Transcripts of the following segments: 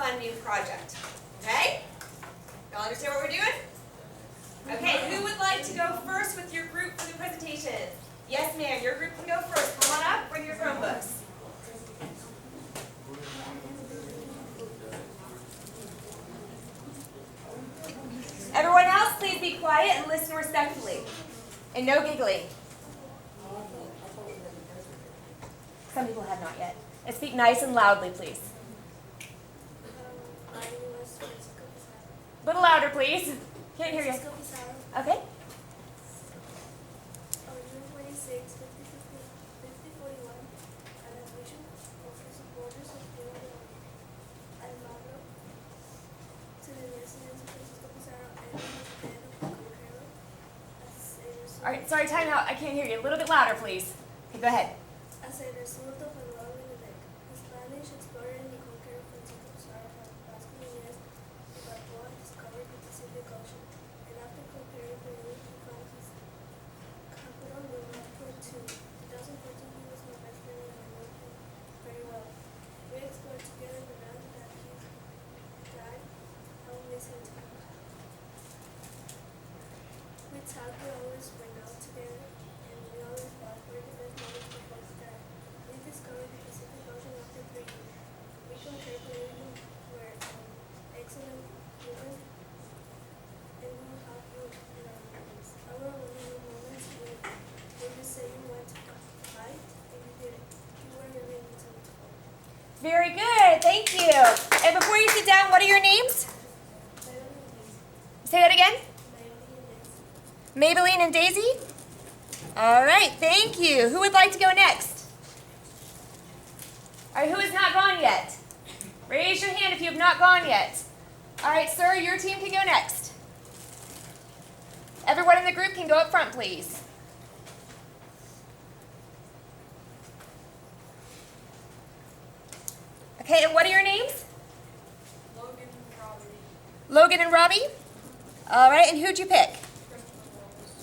fun new project. Okay? Y'all understand what we're doing? Okay, who would like to go first with your group for the presentation? Yes, ma'am, your group can go first. Come on up, bring your Chromebooks. Everyone else, please be quiet and listen respectfully. And no giggling. Some people have not yet. And speak nice and loudly, please. A little louder, please. Can't hear you. Okay. All right, sorry, time out. I can't hear you. A little bit louder, please. Okay, go ahead. As a result of a long the Spanish explorer and conqueror Francisco Pizarro had passed many years, the Balboa discovered the Pacific Ocean, and after conquering Peru, he found his capital with Mexico too. In 2014, he was my best friend and I knew him very well. We explored together, but now that he died, I will miss him too. We talked, we always went out together, and we always thought were the best moments before he died. We discovered the Pacific Ocean after 3 years. We conquered Peru, were excellent humans, and we will have you in our memories. Our wonderful moments when you say you want to fight, and you did it. You were really intellectual. Very good. Thank you. And before you sit down, what are your names? Say that again. Maybelline and Daisy? All right, thank you. Who would like to go next? All right, who has not gone yet? Raise your hand if you have not gone yet. All right, sir, your team can go next. Everyone in the group can go up front, please. Okay, and what are your names? Logan and Robbie. Logan and Robbie? All right, and who'd you pick?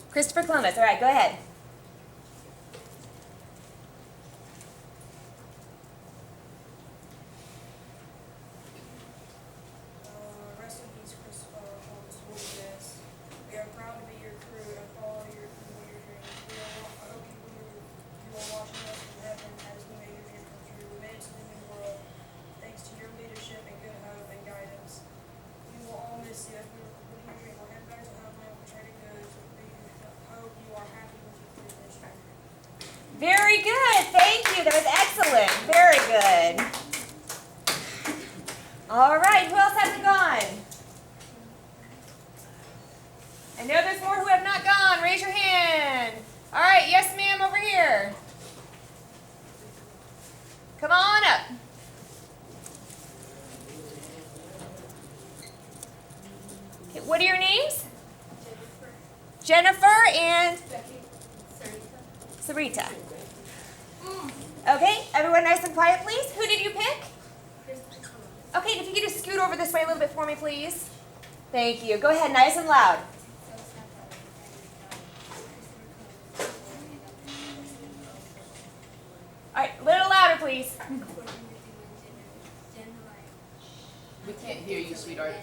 Christopher Columbus. All right, go ahead. Rest in peace, Christopher Columbus. Yes. We are proud to be your crew and follow your dreams. I hope you are watching us from heaven as we made your dream come true. We made it to the new world thanks to your leadership and good hope and guidance. We will all miss you as we were completing your dream. We'll head back to homeland with traded goods. Hope you are happy with your mission. Very good. Thank you. That was excellent. Very good. All right. Who else hasn't gone? I know there's more who have not gone. Raise your hand. All right. Yes, ma'am, over here. Come on up. Okay, what are your names? Jennifer and Sarita. Okay, everyone nice and quiet, please. Who did you pick? Okay, if you could just scoot over this way a little bit for me, please. Thank you. Go ahead, nice and loud. All right, a little louder, please. We can't hear you, sweetheart.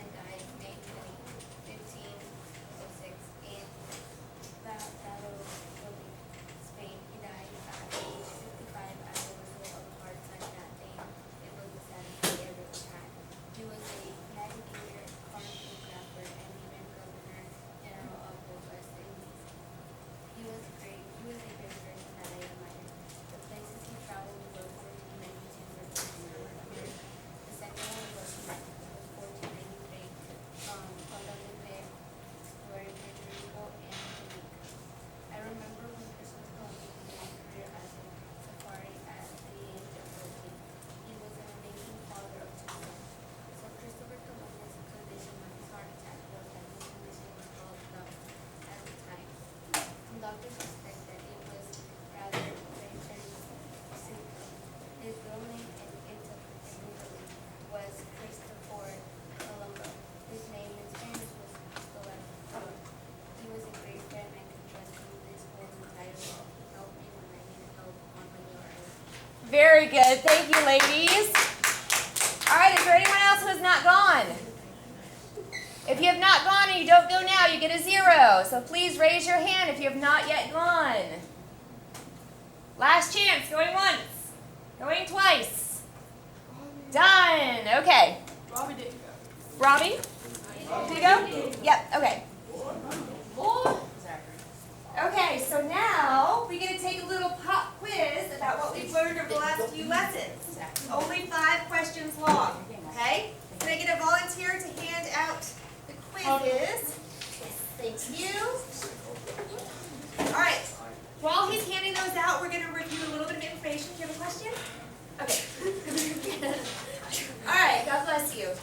Very good. Thank you, ladies. All right, is there anyone else who has not gone? If you have not gone and you don't go now, you get a 0. So please raise your hand if you have not yet gone. Last chance, going once, going twice. Done. Okay. Robbie didn't go. Robbie? Did you go? Yep, okay. Okay, so now we get to take a little pop quiz about what we've learned over the last few lessons. Only 5 questions long, okay? Can I get a volunteer to hand out the quizzes? Yes, thank you. All right, while he's handing those out, we're going to review a little bit of information. Do you have a question? Okay. All right, God bless you.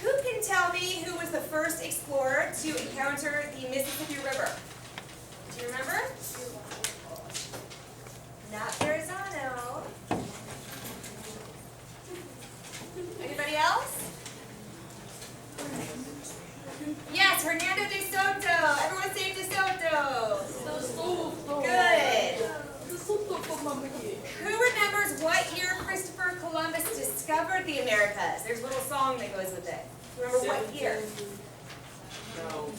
Who can tell me who was the first explorer to encounter the Mississippi River? Do you remember? Not Verrazano. Anybody else? Yes, Hernando de Soto. Everyone say De Soto. Good. Who remembers what year Christopher Columbus discovered the Americas? There's a little song that goes with it. Remember what year? No.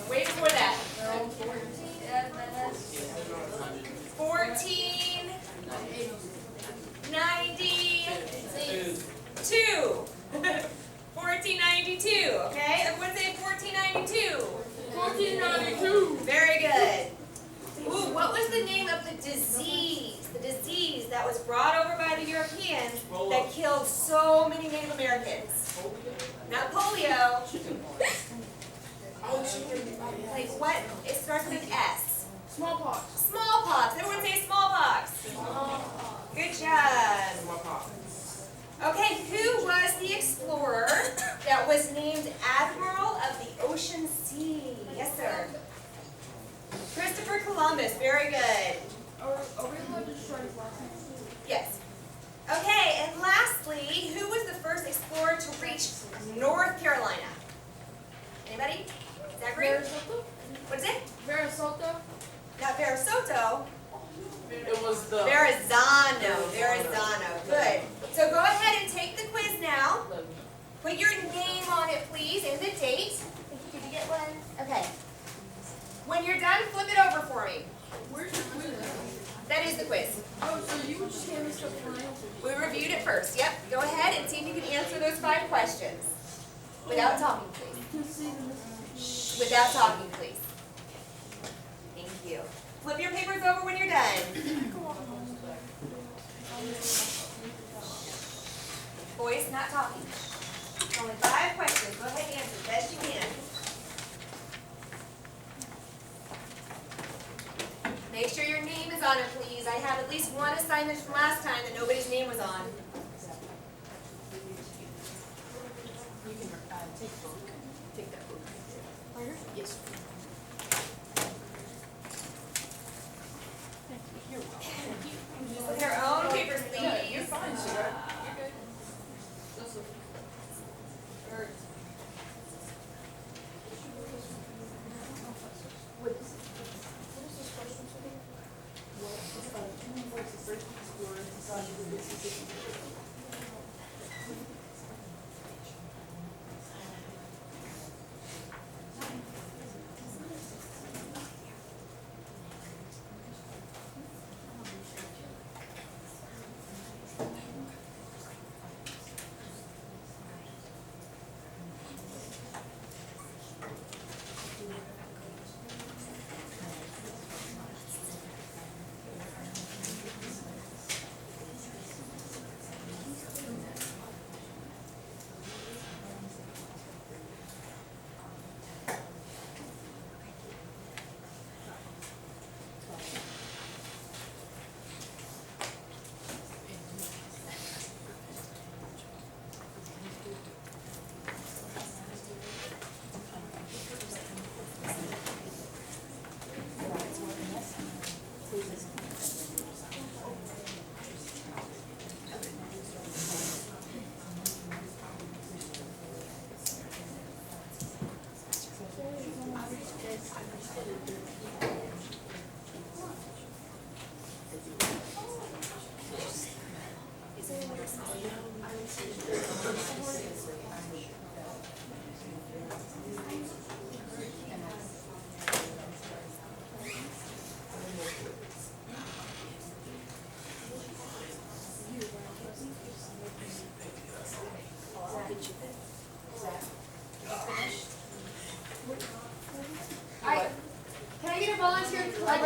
Way before that. 1492. Okay? Everyone say 1492. 1492. Very good. Ooh, what was the name of the disease? The disease that was brought over by the Europeans that killed so many Native Americans? Not polio. Like what? It starts with an S. Smallpox. Smallpox. Everyone say smallpox. Good job. Okay, who was the explorer that was named Admiral of the Ocean Sea? Yes, sir. Christopher Columbus. Very good. Are we allowed to just try his last name? Yes. Okay, and lastly, who was the first explorer to reach North Carolina? Anybody? Zachary? Verrazano. What is it? Verrazano. Not Verrazano. It was the. Verrazano. Verrazano. Good. So go ahead and take the quiz now. Put your name on it, please, and the date. Did you get one? Okay. When you're done, flip it over for me. Where's the quiz? That is the quiz. Oh, so you would just hand me stuff for my answer? We reviewed it first. Yep. Go ahead and see if you can answer those 5 questions. Without talking, please. Without talking, please. Thank you. Flip your papers over when you're done. Boys, not talking. Only 5 questions. Go ahead and answer as best you can. Make sure your name is on it, please. I have at least one assignment from last time that nobody's name was on. You can take that book. Yes. You're welcome. With your own papers, please. You're fine, sweetheart. You're good. That's okay. What is this question? What is the first explorer to find the Mississippi River?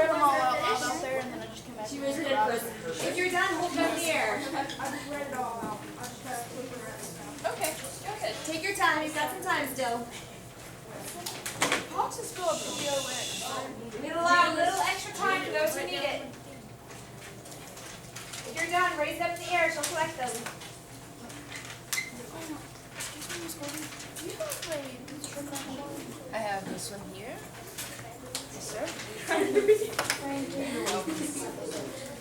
the them ones all that out are loud finished? out there, and then I just came back. She raised her hand first. If you're done, hold it up in the air. I just read it all out. I just got to click the rest now. Okay, go ahead. Take your time. You've got some time still. Boxes fill up POX. We'll allow a little extra time for those who need it. If you're done, raise it up in the air. She'll collect them. Do you have a instruction? I have this one here. Yes, sir.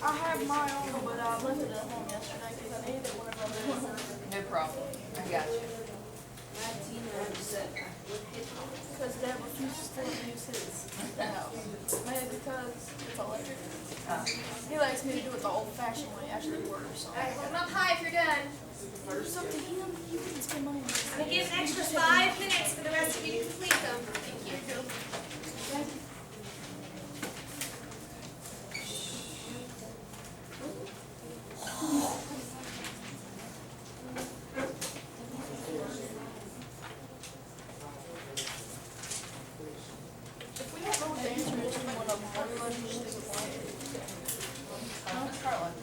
I have my own, but I left it at home yesterday because I needed it whenever I was there. No problem. I got you. Because Dad refuses to use his at house. Maybe because it's electric. He likes me to do it the old-fashioned way, actually works. So. All right, hold them up high if you're done. It's up to him. He wouldn't spend money on it. I'm going to give an extra 5 minutes for the rest of you to complete them. Thank you. If we don't know what the answer is to one of them, why do we just stick with one? Carlock.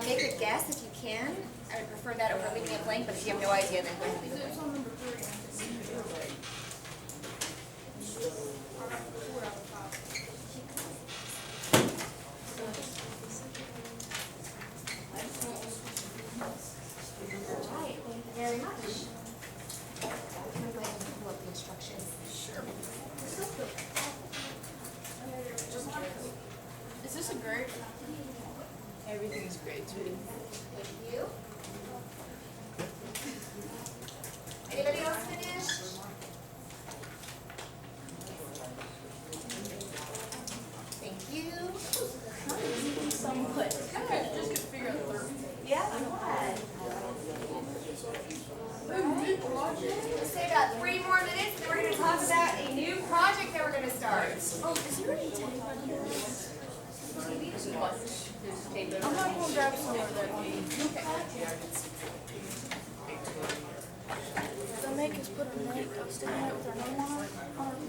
Make a guess if you can. I would prefer that over leaving it blank, but if you have no idea, then go ahead and leave it It's blank. on number 3. I got 4 out of 5. All right, thank you very much. I'm going to go ahead and pull up the instructions. Sure. Is this a grade? Everything is great, sweetie. Thank you. Anybody else finished? Thank you. Some put. Just get to figure out the third. Yeah, I'm glad. Let's say about 3 more minutes, and we're going to talk about a new project that we're going to start. Oh, is there any tape on here? What? There's tape. I'm not going to grab some more that we. They make us put a note of sticking it with our name on it.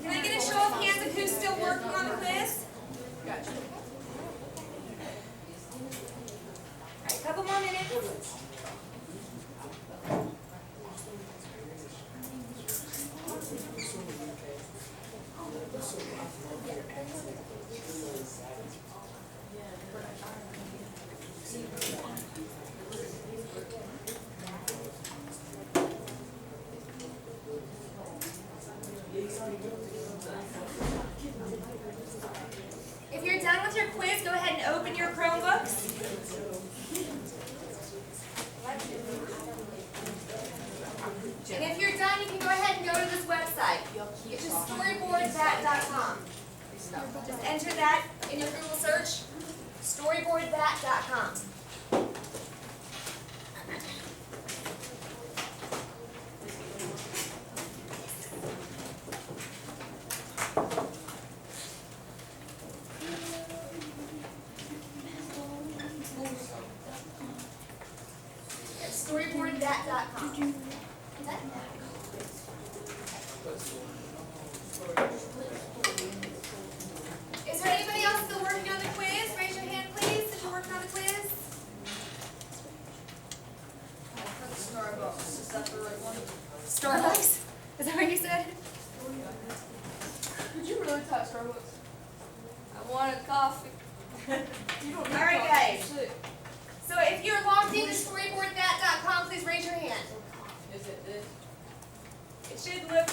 Can I get a show of hands of who's still working on the quiz? Gotcha. All right, a couple more minutes. If you're done with your quiz, go ahead and open your Chromebooks. And if you're done, you can go ahead and go to this website. It's just storyboardthat.com. Just enter that in your Google search, storyboardthat.com. That's storyboardthat.com. Is there anybody else still working on the quiz? Raise your hand, please, if you're working on the quiz. Starbucks, is that the right one? Starbucks? Is that what you said? Did you really type Starbucks? I want a coffee. You don't All right, guys. Sick. So if you're logged into storyboardthat.com, please raise your hand. Is it this? It should look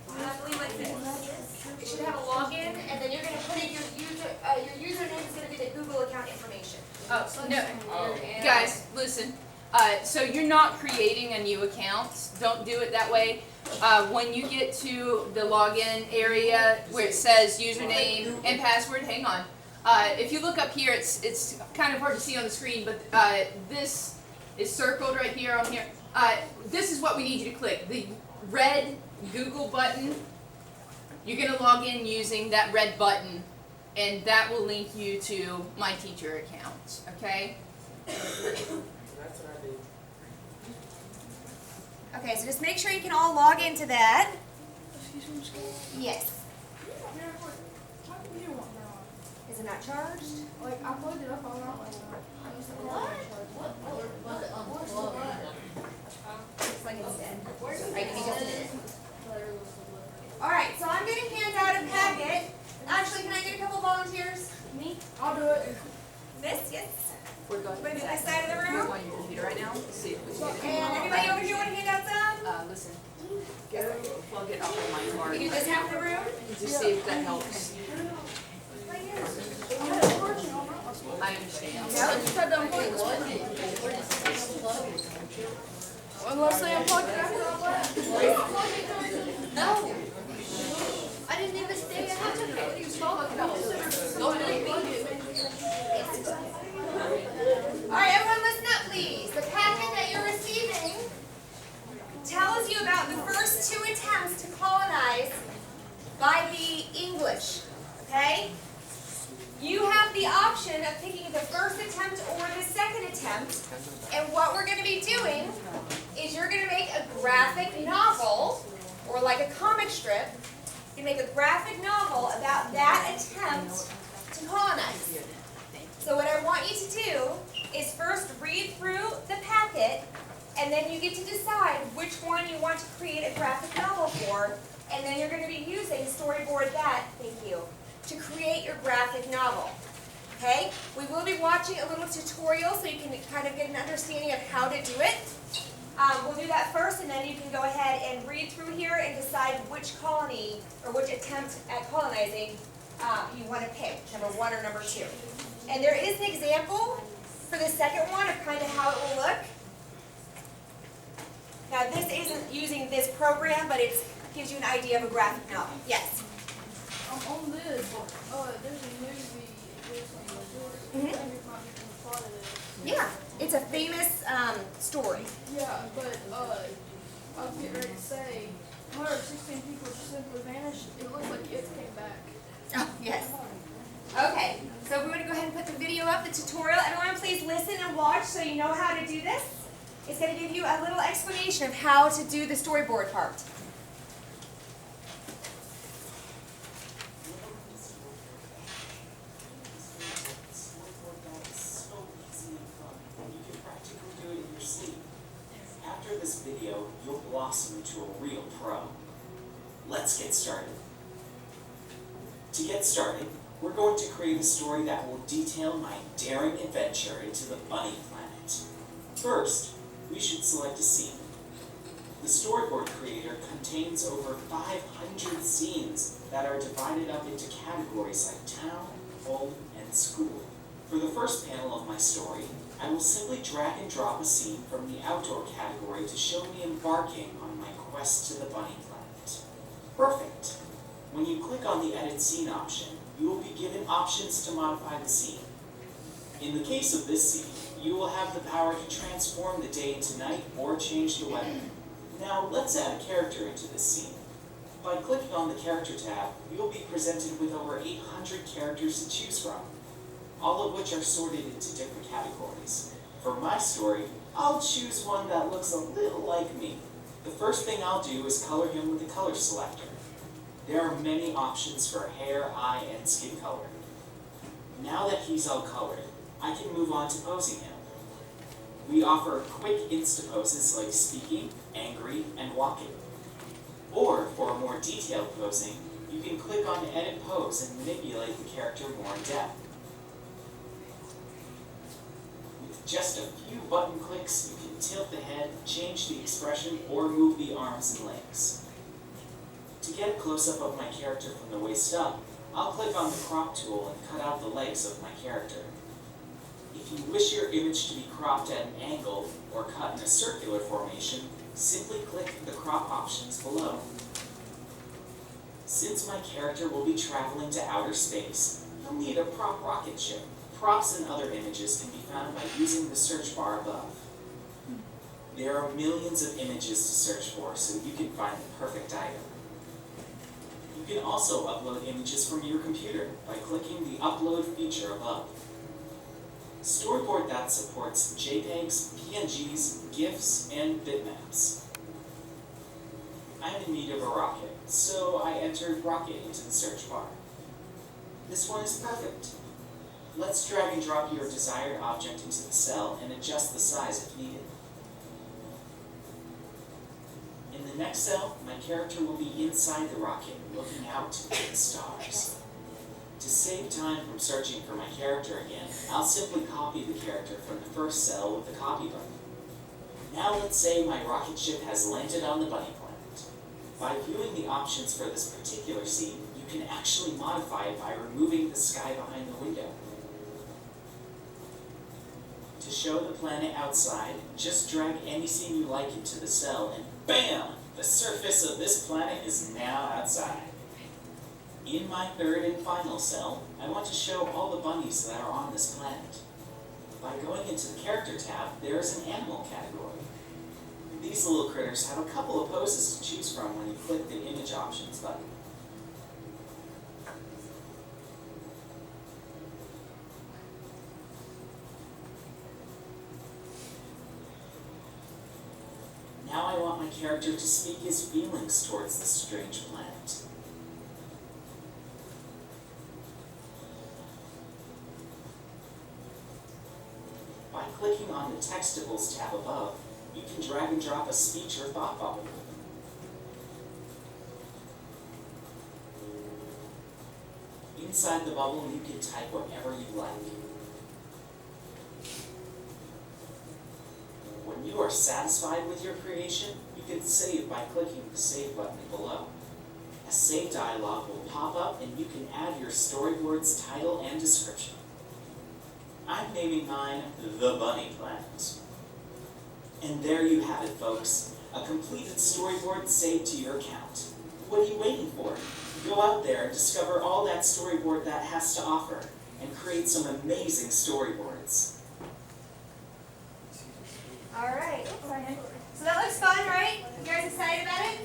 roughly like this. It should have a login, and then you're going to put in your username is going to be the Google account information. Oh, no. Guys, listen. So you're not creating a new account. Don't do it that way. When you get to the login area where it says username and password, hang on. If you look up here, it's kind of hard to see on the screen, but this is circled right here on here. This is what we need you to click. The red Google button. You're going to log in using that red button, and that will link you to My Teacher account, okay? Okay, so just make sure you can all log into that. Excuse me, Miss Cole. Yes. How come you Is it not charged? Like, I plugged it up all around last night. I used to call it Looks like it's dead. Alright, give me just a minute. Alright, so I'm gonna hand out a packet. Actually, can I get a couple volunteers? Me? I'll do it. Miss, yes. We're going Everybody to this side of the You're room. on your computer right now. See if we can get it. And anybody over here want to hand out some? Listen. Plug it up on my card. You do this half the room? Just see if that helps. I had a portion all around last night. I understand. Yeah, I just had to unplug this one. Unless they unplug it after all that. No. I didn't even stay at home. What are you talking about? Don't believe me. Alright, everyone listen up please. The packet that you're receiving tells you about the first 2 attempts to colonize by the English. Okay? You have the option of picking the first attempt or the second attempt. And what we're going to be doing is you're going to make a graphic novel, or like a comic strip. You make a graphic novel about that attempt to colonize. So what I want you to do is first read through the packet, and then you get to decide which one you want to create a graphic novel for, and then you're going to be using Storyboard That, thank you, to create your graphic novel. Okay? We will be watching a little tutorial so you can kind of get an understanding of how to do it. We'll do that first, and then you can go ahead and read through here and decide which colony or which attempt at colonizing you want to pick, number 1 or number 2. And there is an example for the second one of kind of how it will look. Now this isn't using this program, but it gives you an idea of a graphic novel. Yes? On this, there's a movie, Yeah, it's a famous story. Yeah, but I was getting ready to say, 116 people just simply vanished. It looks like it came back. Oh, yes. Okay, so we're going to go ahead and put the video up, the tutorial. Everyone please listen and watch so you know how to do this. It's going to give you a little explanation of how to do the storyboard part. After this video, you'll blossom into a real pro. Let's get started. To get started, we're going to create a story that will detail my daring adventure into the bunny planet. First, we should select a scene. The storyboard creator contains over 500 scenes that are divided up into categories like town, home, and school. For the first panel of my story, I will simply drag and drop a scene from the outdoor category to show me embarking on my quest to the bunny planet. Perfect! When you click on the Edit Scene option, you will be given options to modify the scene. In the case of this scene, you will have the power to transform the day into night or change the weather. Now let's add a character into this scene. By clicking on the Character tab, you will be presented with over 800 characters to choose from, all of which are sorted into different categories. For my story, I'll choose one that looks a little like me. The first thing I'll do is color him with the color selector. There are many options for hair, eye, and skin color. Now that he's all colored, I can move on to posing him. We offer quick insta poses like speaking, angry, and walking. Or for a more detailed posing, you can click on Edit Pose and manipulate the character more in depth. With just a few button clicks, you can tilt the head, change the expression, or move the arms and legs. To get a close-up of my character from the waist up, I'll click on the crop tool and cut out the legs of my character. If you wish your image to be cropped at an angle or cut in a circular formation, simply click the crop options below. Since my character will be traveling to outer space, you'll need a prop rocket ship. Props and other images can be found by using the search bar above. There are millions of images to search for, so you can find the perfect item. You can also upload images from your computer by clicking the Upload feature above. Storyboard That supports JPEGs, PNGs, GIFs, and bitmaps. I'm in need of a rocket, so I entered rocket into the search bar. This one is perfect. Let's drag and drop your desired object into the cell and adjust the size if needed. In the next cell, my character will be inside the rocket, looking out to the stars. To save time from searching for my character again, I'll simply copy the character from the first cell with the copy button. Now let's say my rocket ship has landed on the bunny planet. By viewing the options for this particular scene, you can actually modify it by removing the sky behind the window. To show the planet outside, just drag any scene you like into the cell and BAM! The surface of this planet is now outside. In my third and final cell, I want to show all the bunnies that are on this planet. By going into the Character tab, there is an animal category. These little critters have a couple of poses to choose from when you click the Image Options button. Now I want my character to speak his feelings towards this strange planet. By clicking on the Textables tab above, you can drag and drop a speech or thought bubble. Inside the bubble, you can type whatever you like. When you are satisfied with your creation, you can save by clicking the Save button below. A save dialog will pop up and you can add your storyboard's title and description. I'm naming mine The Bunny Planet. And there you have it, folks. A completed storyboard saved to your account. What are you waiting for? Go out there and discover all that storyboard that has to offer and create some amazing storyboards. Alright, so that looks fun, right? You guys excited about it?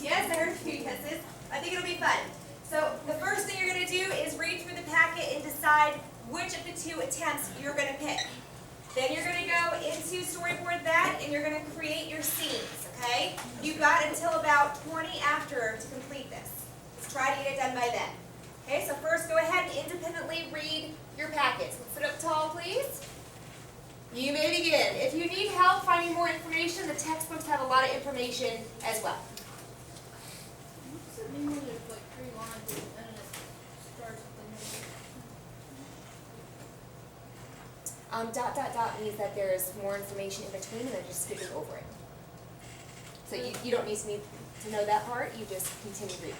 Yes, I heard a few yeses. I think it'll be fun. So the first thing you're going to do is read through the packet and decide which of the two attempts you're going to pick. Then you're going to go into storyboard that and you're going to create your scenes, okay? You've got until about 20 after to complete this. Let's try to get it done by then. Okay, so first go ahead and independently read your packets. Let's sit up tall, please. You may begin. If you need help finding more information, the textbooks have a lot of information as well. Dot, dot, dot means that there's more information in between and they're just skipping over it. So you don't need to know that part, you just continue reading.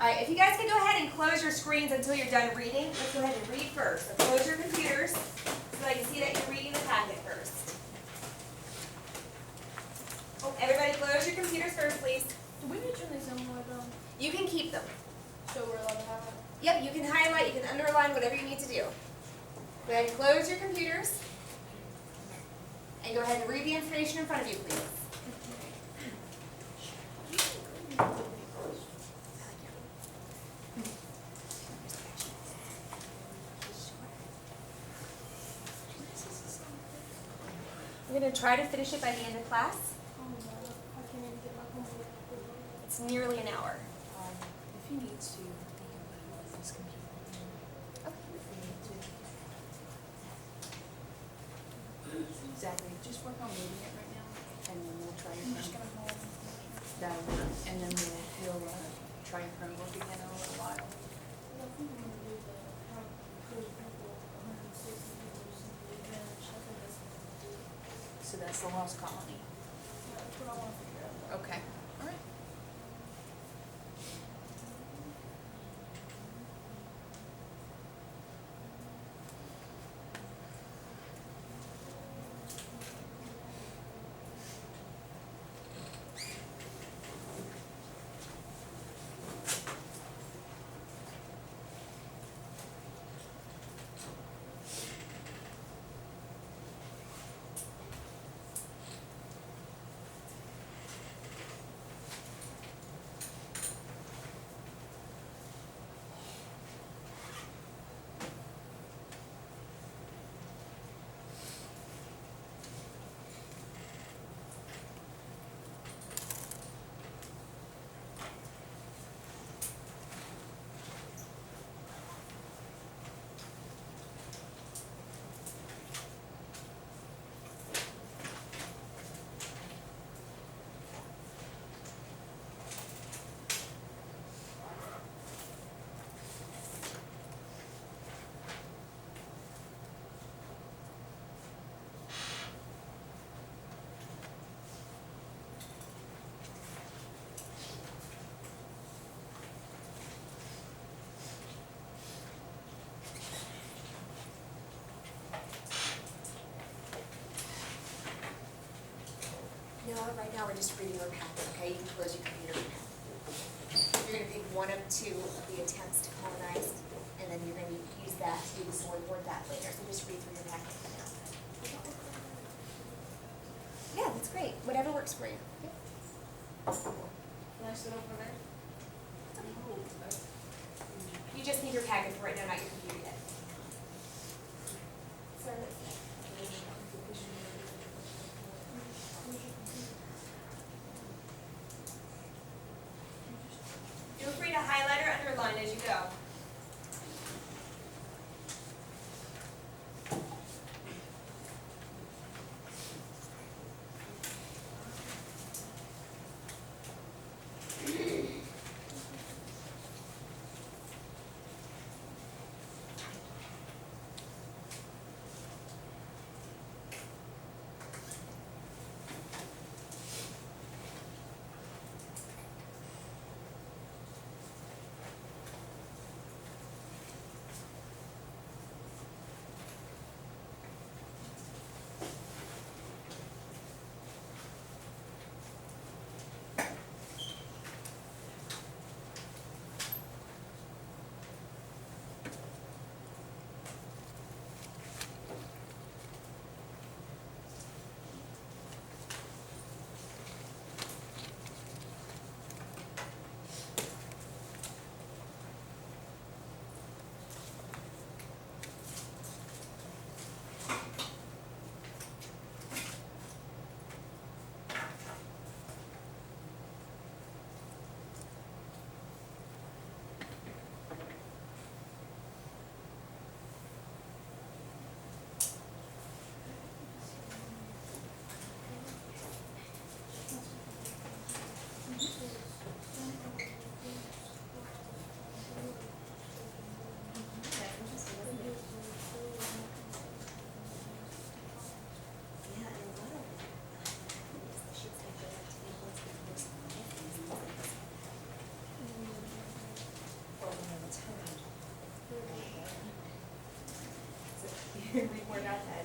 Alright, if you guys can go ahead and close your screens until you're done reading, let's go ahead and read first. So close your computers so I can see that you're reading the packet first. Oh, everybody close your computers first, please. Do we need to turn these on while done? You can keep them. So we're allowed to have it? Yep, you can highlight, you can underline, whatever you need to do. Go ahead and close your computers. And go ahead and read the information in front of you, please. We're going to try to finish it by the end of class. Oh no, I can't even get my homework. It's nearly an hour. If he needs to, he can put it on his computer. Okay. If we need to. Exactly, just work on reading it right now, and then we'll try your I'm just gonna Chromebook. hold. That'll work, and then we'll try your Chromebook again in a little while. I think I'm gonna do the how cool people 160 people simply vanish. I think that's what I'm gonna do. So that's the lost colony. Yeah, that's what I wanna figure out. Okay, all right. No, right now we're just reading your packet, okay? You can close your computer now. You're gonna pick one of two of the attempts to colonize, and then you're gonna use that to storyboard that later, so just read through your packet for now. Yeah, that's great, whatever works for you. Can I sit over there? You just need your packet for right now, not your computer yet. Feel free to highlight or underline as you go. Read more about that.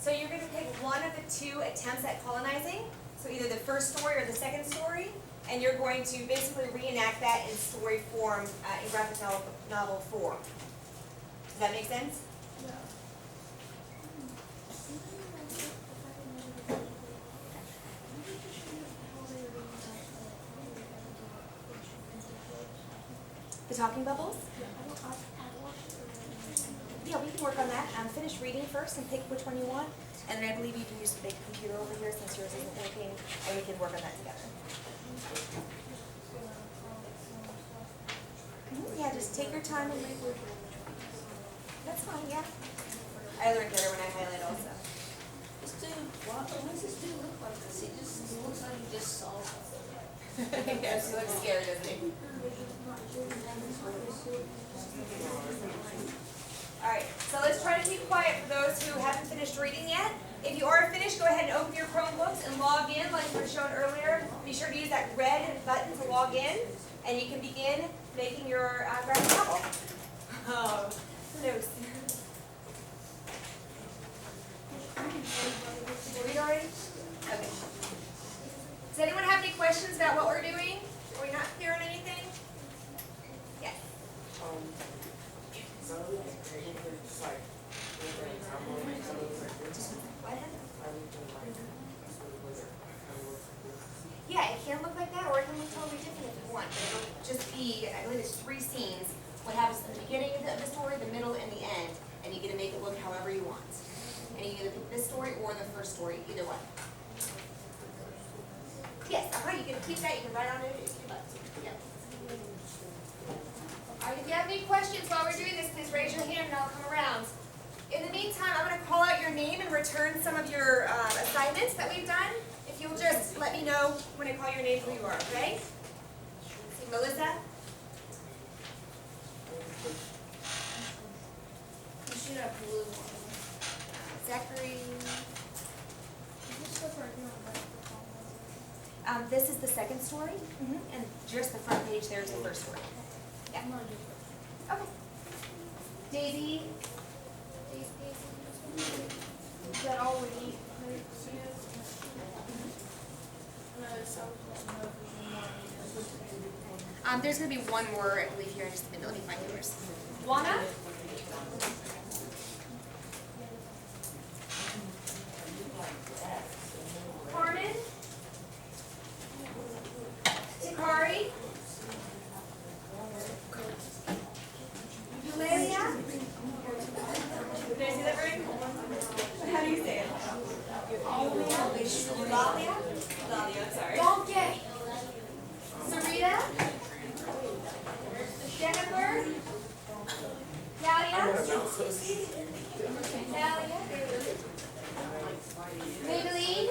So you're going to pick one of the two attempts at colonizing, so either the first story or the second story, and you're going to basically reenact that in story form, in graphic novel form. Does that make sense? Yeah. The talking bubbles? Yeah, we can work on that. Finish reading first and pick which one you want. And then I believe you can use the big computer over here since yours isn't working, and we can work on that together. Yeah, just take your time and read. That's fine, yeah. I learn better when I highlight also. This dude, what does this dude look like this? He just looks like he just saw something. Yes, he looks scared, doesn't he? Alright, so let's try to keep quiet for those who haven't finished reading yet. If you are finished, go ahead and open your Chromebooks and log in like we were shown earlier. Be sure to use that red button to log in, and you can begin making your graphic novel. Oh, no. Read already? Okay. Does anyone have any questions about what we're doing? Are we not clear on anything? Yes. If Yeah, it can look like that, or it can look totally different if you want. But it'll just be, I believe it's 3 scenes. What happens at the beginning of the story, the middle, and the end, and you get to make it look however you want. And you either pick this story or the first story, either one. Yes, you can keep that. You can write on it if you'd like to. Yep. All right, if you have any questions while we're doing this, please raise your hand and I'll come around. In the meantime, I'm going to call out your name and return some of your assignments that we've done. If you'll just let me know when I call your name who you are, okay? See, Melissa? You should have blue one. Zachary? This stuff right here on the back. This is the second story, and just the front page there is the first story. Yeah. I'm gonna do it. Okay. Daisy? Is that all we need? No, so. There's going to be one more, I believe, here in just a minute. Let me find yours. Juana? Carmen? Takari? Eulalia? Did I say that right? How do you say it? Eulalia? Eulalia, sorry. Donkey! Sarita? Jennifer? Talia? Talia? Maybelline?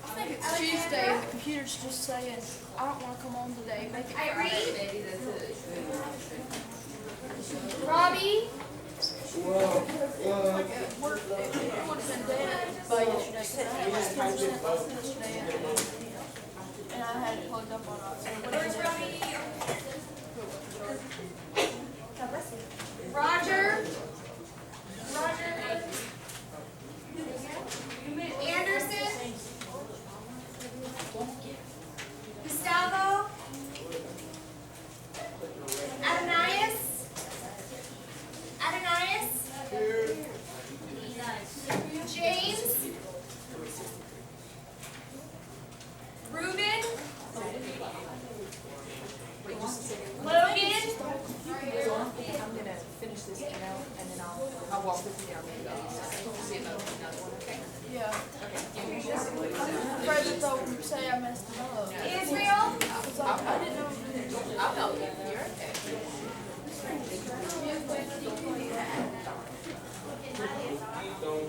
I think it's Tuesday. The computer's just saying, I don't want to come on today. Make it Irene? Maybe that's it. Robbie? It would have been dead by yesterday. And I had it plugged up on it. Where's Robbie? God bless you. Roger? Roger? Anderson? Gustavo? Adonias? Adonias? James? Ruben? Logan? I'm gonna finish this email and then I'll walk with you down there. See about another one, okay? Yeah. Okay. I'm afraid that they'll say I messed it up. Israel? I didn't know. I'll help you. You're okay.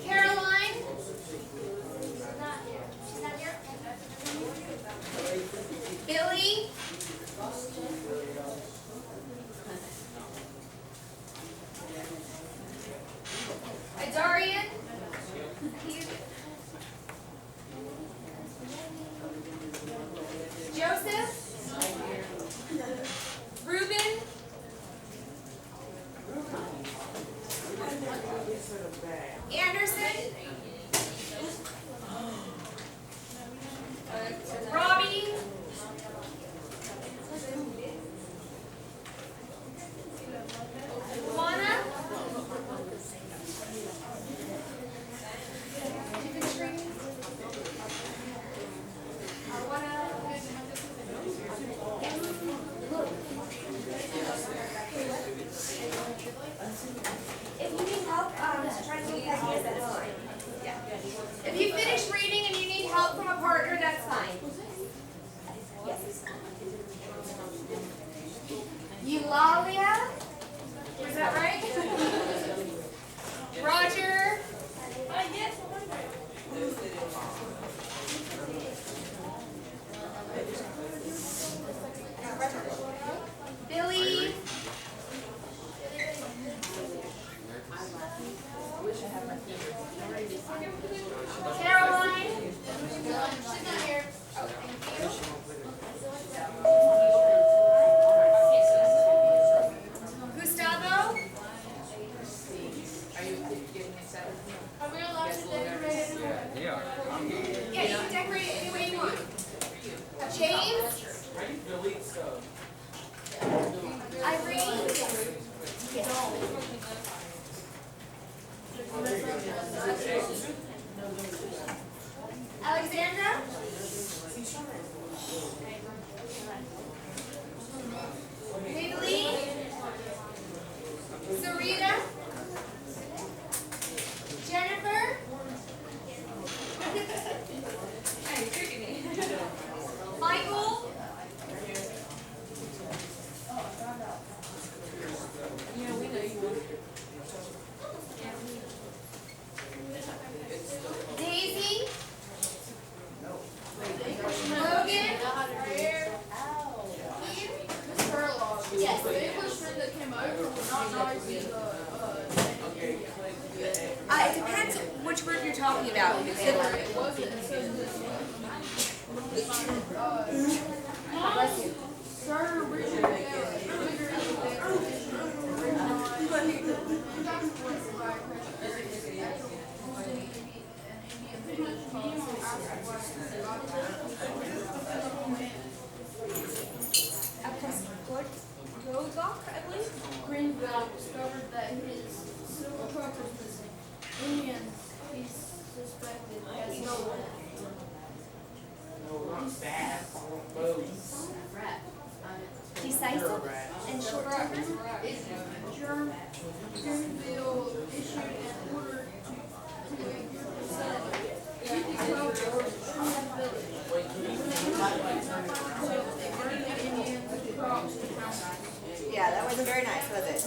Caroline? She's not here. Billy? Darian? Joseph? Ruben? Anderson? Robbie? Juana? If you need help, trying to get ideas, that's fine. Yeah. It depends which group you're talking about. Carlock, I believe. Greenville discovered that his silver truck was missing. Indians, he's suspected, has no one. Decisive and short-term. Greenville issued an order to set Indians crops. Yeah, that wasn't very nice, was it?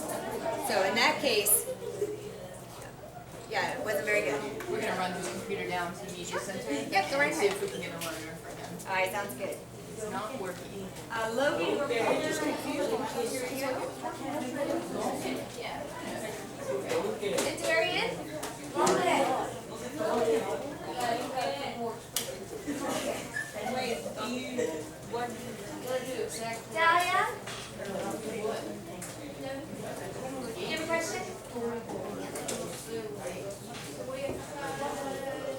So in that case, yeah, it wasn't very good. We're gonna run the computer down to the media center. Yep, go right See ahead. if we can get a runner for him. All right, sounds good. It's not working. Logan, we're It's Marion? Go ahead. Dahlia? Do you have a question?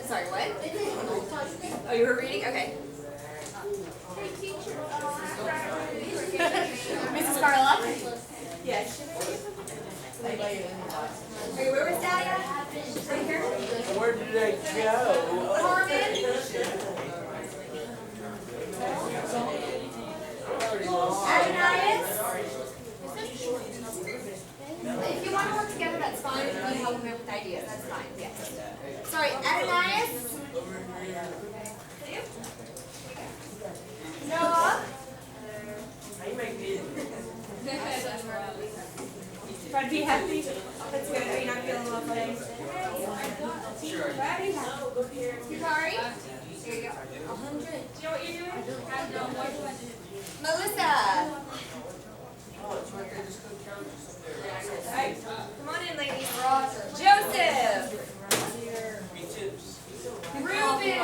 Sorry, what? Oh, you were reading? Okay. Mrs. Carlock? Yes. Wait, where was Dahlia? Right here? Where did they go? Carmen? Ananias? If you want to work together, that's fine. If you need help with ideas, that's fine. Yes. Sorry, Ananias? Noah? Try to be happy. That's good. Are you not feeling well today? Ready? Hikari? Here you go. 100. Do you know what you're doing? Melissa? Alright, come on in, ladies. Joseph! Ruben!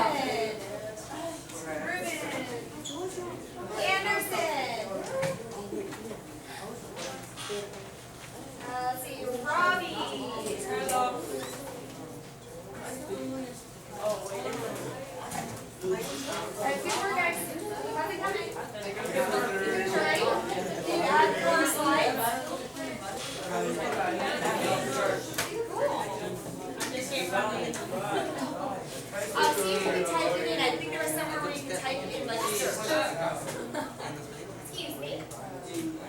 Anderson! Let's see, Robbie! Alright, good work, guys. How's it coming? Ready? You add more slides. See if you can type it in. I think there was somewhere where you can type it in like a search. Excuse me.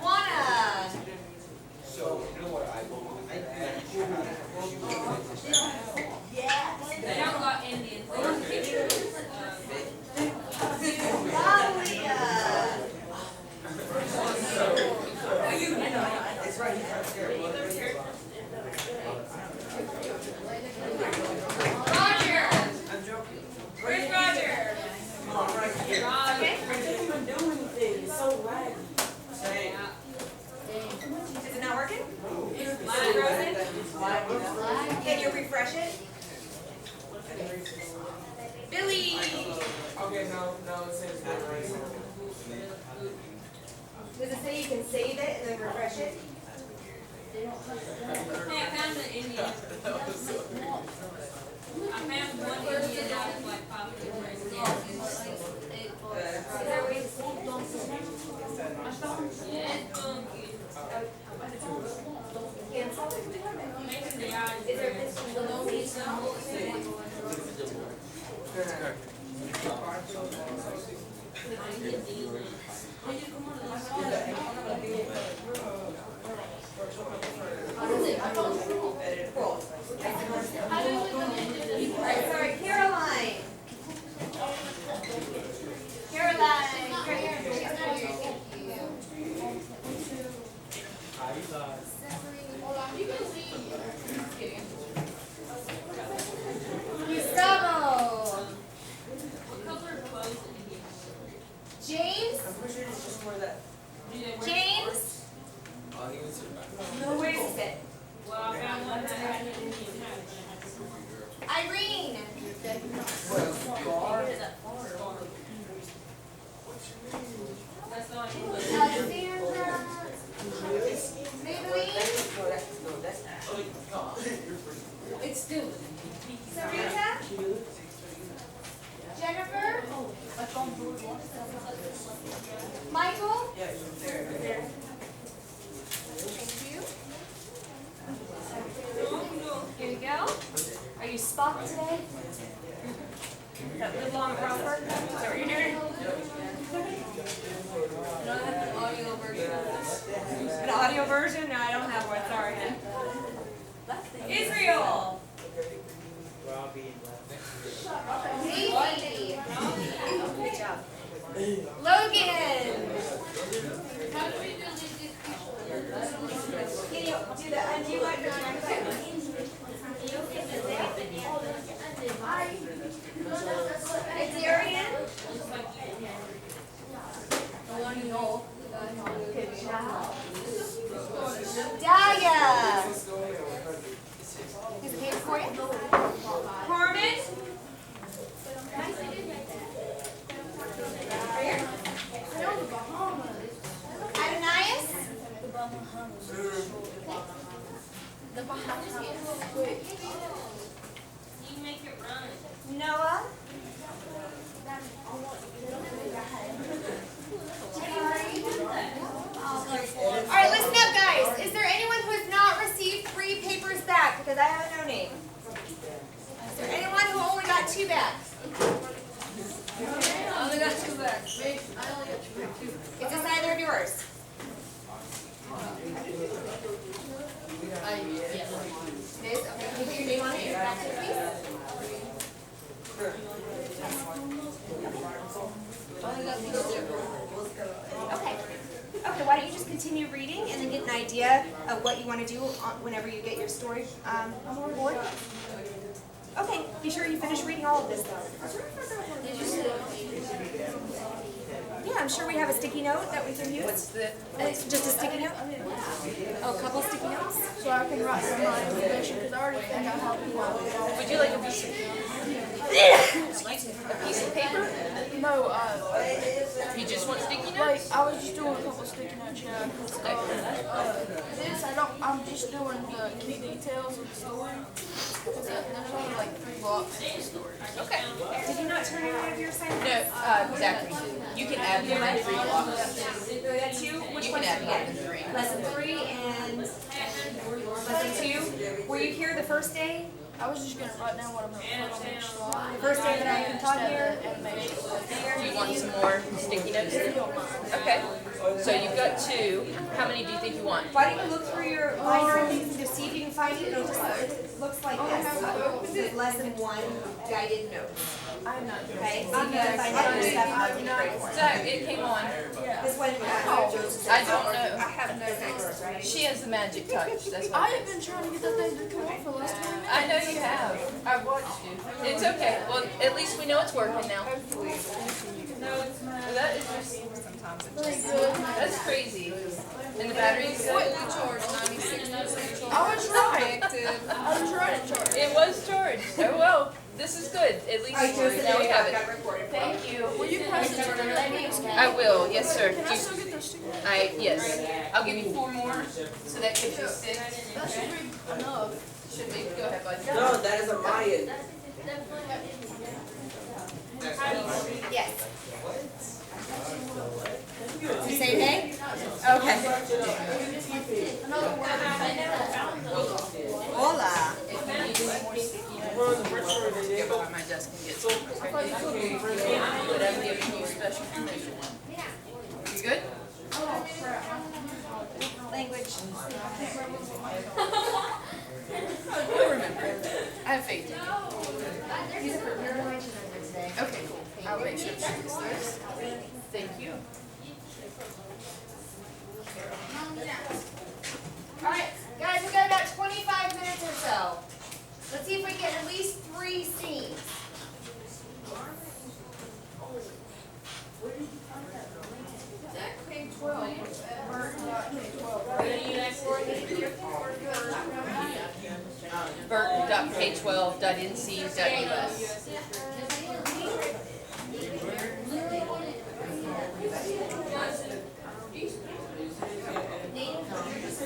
Juana. They don't got Indians. Dahlia. Roger. Where's Roger? Okay. Is it not working? Is it frozen? Can you refresh it? Billy! Okay, no, it says right. Does it say you can save it and then refresh it? Hey, I found an Indian. I found one Indian out of like popular places. Is there a way to save it? Yeah, it's funky. Cancel? Making the eyes. Is there this Sorry, Caroline. Caroline. Gustavo. What color of clothes did he get? James. you Spock today? That live long and prosper? Is that what you're doing? No, I have an audio version of this. An audio version? No, I don't have one, sorry. Israel! Easy. Good job. Logan! Can you do the undo microphone? It's Arian. Good job. Dahlia. Is it paper for you? Carmen. Adonias. The Bahamas. You make it run. Noah. Alright, listen up guys. Is there anyone who has not received 3 papers back? Because I have a no name. Is there anyone who only got 2 back? I only got 2 back. Is this either of yours? This? Okay, can you put your name on it? Back to it, please. Okay. Okay, why don't you just continue reading and then get an idea of what you want to do whenever you get your story on board? Okay, be sure you finish reading all of this though. Did you say? Yeah, I'm sure we have a sticky note that we can use. What's the? It's just a sticky note? Oh, a couple sticky notes? So I can write some my information because I already think I help you out. Would you like a piece of? Excuse me. A piece of paper? No, You just want sticky like notes? I was just doing a couple sticky notes, yeah. This I'm just doing the key details of the story. Because there's only like 3 blocks of the story. Okay. Did you not turn in one of your assignments? No, Zachary, you can add more than 3 blocks. Two? Which You ones can did add you more get? than 3. Lesson 3 and lesson 2. Were you here the first day? I was just gonna write down what I'm gonna put on each slide. The first day that I taught here? Animation. Do you want some more sticky notes? Okay. So you've got 2. How many do you think you want? Why don't you look through your binder and things and just see if you can find it? It'll just, it looks like this. This is lesson 1 guided notes. I'm not doing Okay, so you can find other stuff on the grade one. So it came on. This one, I don't know. I have no next, right? She has the magic touch. That's I what. have been trying to get that thing to come off for the last 20 minutes. I know you have. I've watched you. It's okay. Well, at least we know it's working now. That is just sometimes. That's crazy. And the battery's good. Charge 96%. I was right. I was right at charge. It was charged. Oh well. This is good. At least now we have it. Thank you. Will you pass it to the ladies? I will. Yes, sir. Can I still get those stickers? Yes. I'll give you 4 more. So that gives you 6. That should be enough. Should be. Go ahead, bud. No, that is a Mayan. Yes. You say hey? Okay. Hola. Go behind my desk and get some. But I'm giving you special permission. You good? Language. You'll remember. I have faith in you. Okay, cool. I'll make sure she gets this. Thank you. Alright, guys, we've got about 25 minutes or so. Let's see if we can get at least 3 scenes. Burton.k12.nc.us.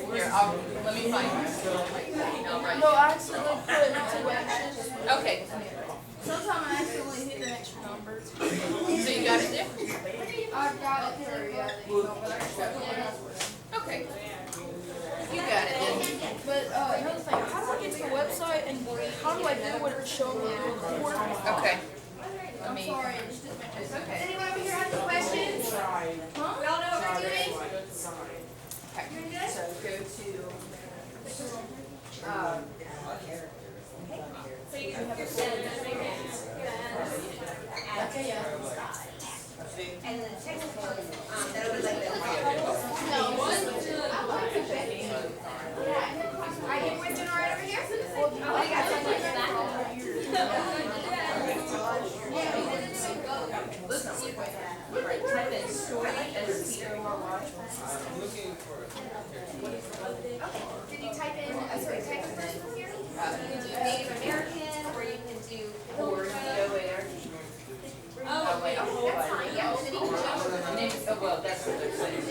Here, let me find it. I'll write No, I accidentally put it into actions. Okay. Sometimes I accidentally hit an extra number. So you got it there? I've got it there, yeah. But I just got to put it elsewhere. Okay. You got it then. But another thing, how do I get to the website and how how do I do what it's showing me on the board? Okay. Let I'm me. sorry, it just didn't make It's sense. okay. Anyone over here have any questions? We all know what we're doing? Okay. So go to. So you have your pen Okay, yeah. and the text part, that'll be like this. No, one, two, Are you boys doing all right over here? Oh, you got something like that? Listen. Right. Type in story STORY. Did you type in, sorry, type the first one here? You can do Native American, or you can do Or DOAR. Oh, wait, that's fine, yeah, then you can change it. Oh, well, that's what they're saying.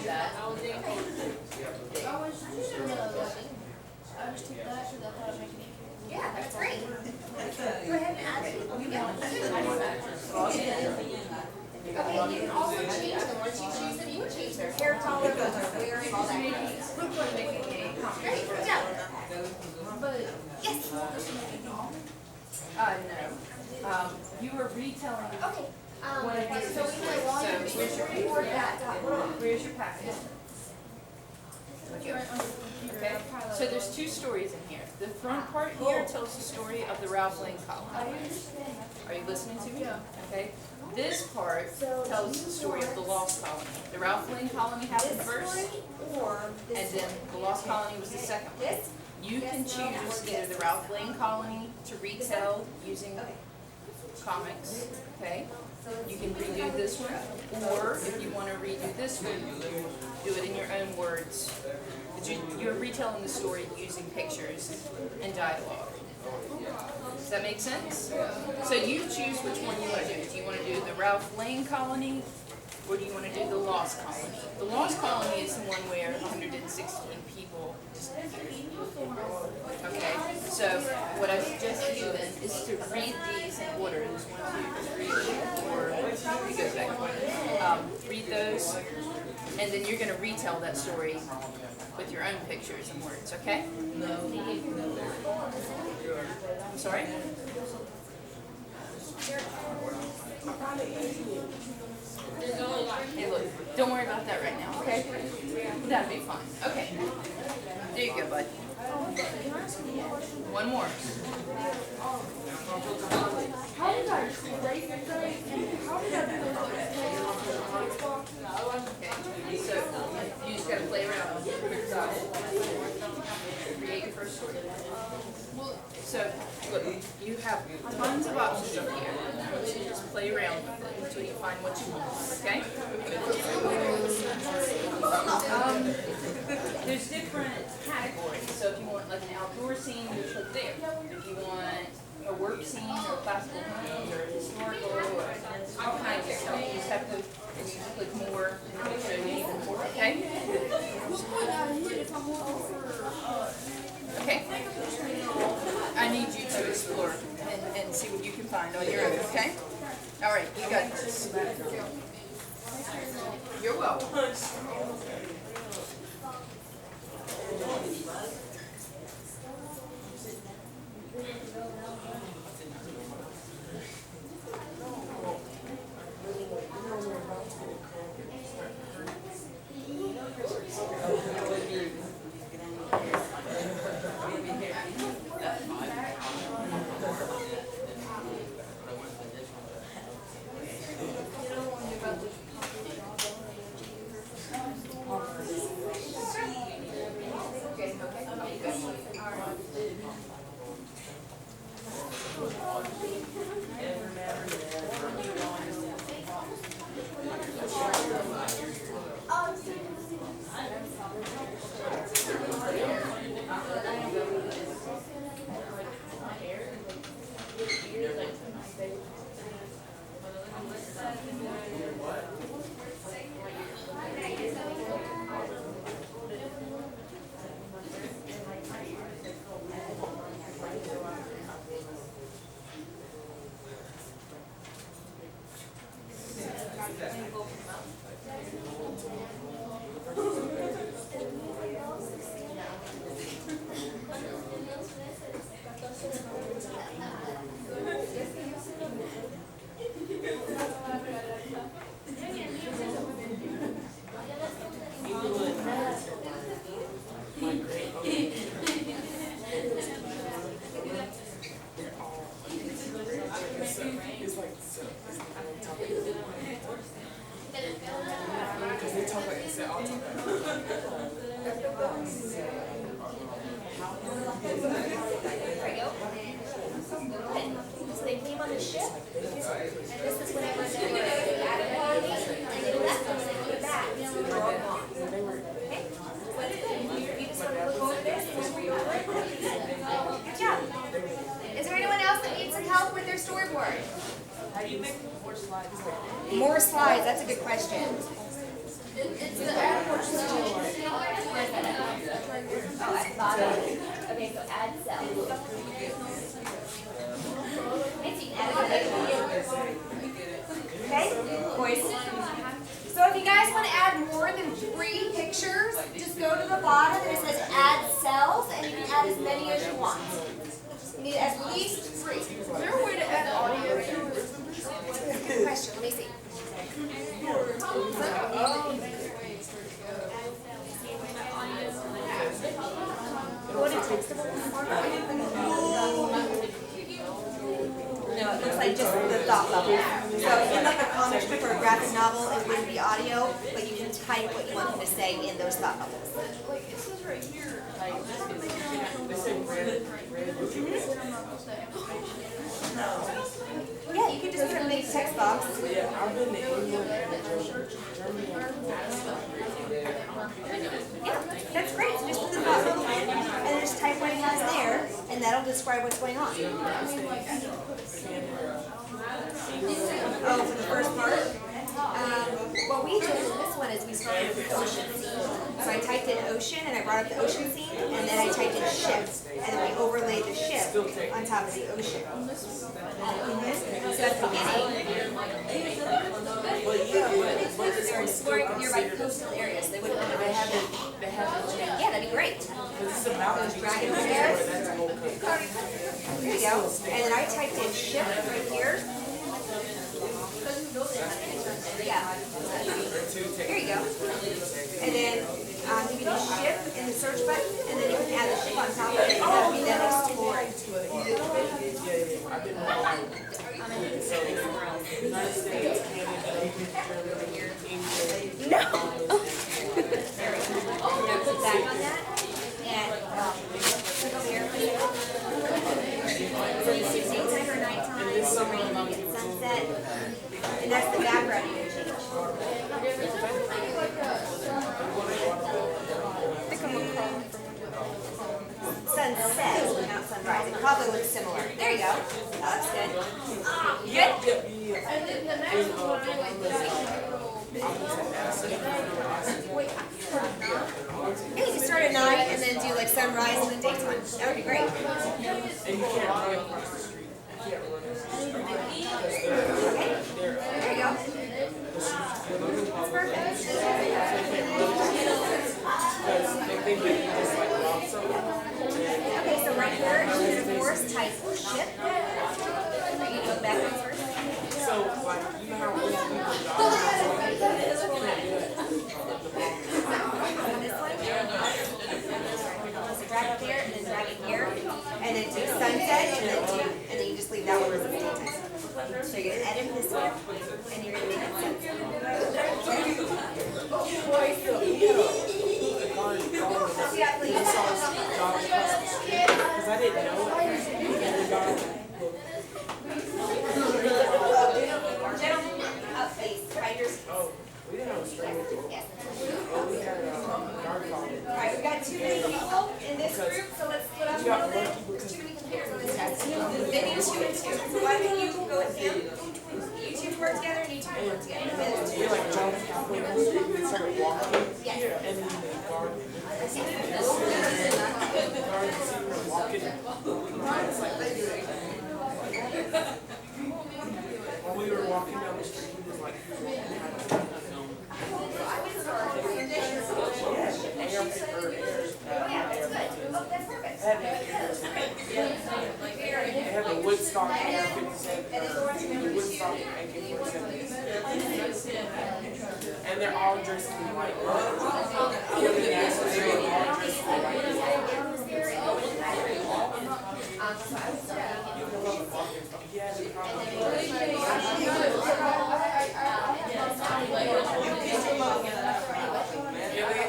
That. I just took that because I thought it'd make it easier. Yeah, that's great. Go ahead and add it. Okay, you can also change them, once you choose them, you can change their hair color, what they're wearing, all that kind of stuff. Great, yeah. But Yes. No. You were retelling. Okay, What it is. so we can log So in where's your before that. Where's your packet? right under the computer, Okay, I highlighted so there's two stories in here. The front part here tells the story of the Ralph Lane colony. Are you listening to me? Yeah. Okay. This part tells the story of the Lost Colony. The Ralph Lane colony happened first, Or and then the Lost Colony was the second one. this? You can choose either the Ralph Lane colony to retell using comics, okay? You can redo this one, or if you want to redo this one, do it in your own words. But you're retelling the story using pictures and dialogue. Does that make sense? So you choose which one you want to do. Do you want to do the Ralph Lane colony, or do you want to do the Lost Colony? The Lost Colony is the one where 116 people disappeared. Okay, so what I suggest you then is to read these in order. There's 1, 2, 3, 4. It goes back one. Read those, and then you're going to retell that story with your own pictures and words. Okay? I'm sorry. Hey, look, don't worry about that right now, okay? That'll be fine. Okay. There you go, bud. One more. How did I create the thing? How did I do this? Okay. So you just gotta play around with create your first story. So look, you have tons of options up here. So you just play around with it until you find what you want. Okay? There's different categories. So if you want like an outdoor scene, you click there. If you want a work scene or classical home or historical or all kinds of stuff, you just have to click more and it'll show you even more. Okay? Okay. I need you to explore and see what you can find on your own, okay? All right, you got this. You're welcome. There you go. Good. So they came on the ship, and this is whenever they were at a party, and they left and they came back. They're all gone. Okay? You just want to look over this, remember your work. Good job. Is there anyone else that needs some help with their storyboard? How do you make more slides? More slides, that's a good question. It's the airport stuff. Oh, at the bottom. Okay, so add cell. Nancy, add okay, boys. So if you guys want to add more than 3 pictures, just go to the bottom and it says add cells, and you can add as many as you want. You need at least 3. Is there a way to add audio? Good question, let me see. What is textable? No, it looks like just the thought bubble. So in like a comic strip or a graphic novel, it wouldn't be audio, but you can type what you want them to say in those thought bubbles. Like it says right here. Yeah, you can just put a big text box. Yeah, I've been to England, Germany. Yeah, that's great. So just put the thought bubble in, and then just type what it has there, and that'll describe what's going on. Oh, for the first part? What we did in this one is we started with the ocean scene. So I typed in ocean, and I brought up the ocean scene, and then I typed in ship, and then we overlaid the ship on top of the ocean. So at the beginning, they're exploring nearby coastal areas. They wouldn't have yeah, that'd be great. Just drag it over there. There you go. And then I typed in ship right here. Yeah. Here you go. And then you can do ship in the search button, and then you can add the ship on top of it, and that would be them exploring. No. There we go. Now put back on that, and click over here. So you see daytime or nighttime, it's raining, it's sunset, and that's the background you can change. Sunset, not sunrise. It probably looks similar. There you go. That looks good. Good? And then the next one will be like Yeah, you can start at night and then do like sunrise and then daytime. That would be great. And you can't run across the street. You can't run across the street. Okay. There you go. That's perfect. Because they think that you just like rob someone. Okay, so right here, you can of course type ship. Are you doing backwards first? So, like, you know how when people die, This one? So drag it there and then drag it here. And then do sunset and then 2. And then you just leave that one as a daytime. So you're going to edit this one and you're going to make it sunset. Yeah, please. because I didn't know it. Gentlemen, up please. Right your seats. Oh, we didn't have a string. Yes. Oh, we had guard call. Alright, we've got too many people in this group, so let's split up a little bit. There's too many computers on this test. They need 2 and 2. So why don't you go with him? You 2 work together and you 2 work together. And then there's 2. We like jumped halfway down the street and started walking. Yes. And then the guard Okay. walking. It's like, when we were walking down the street, he was like, they have the Woodstock AK-47, the Woodstock AK-47, and they're all dressed in white. Yeah,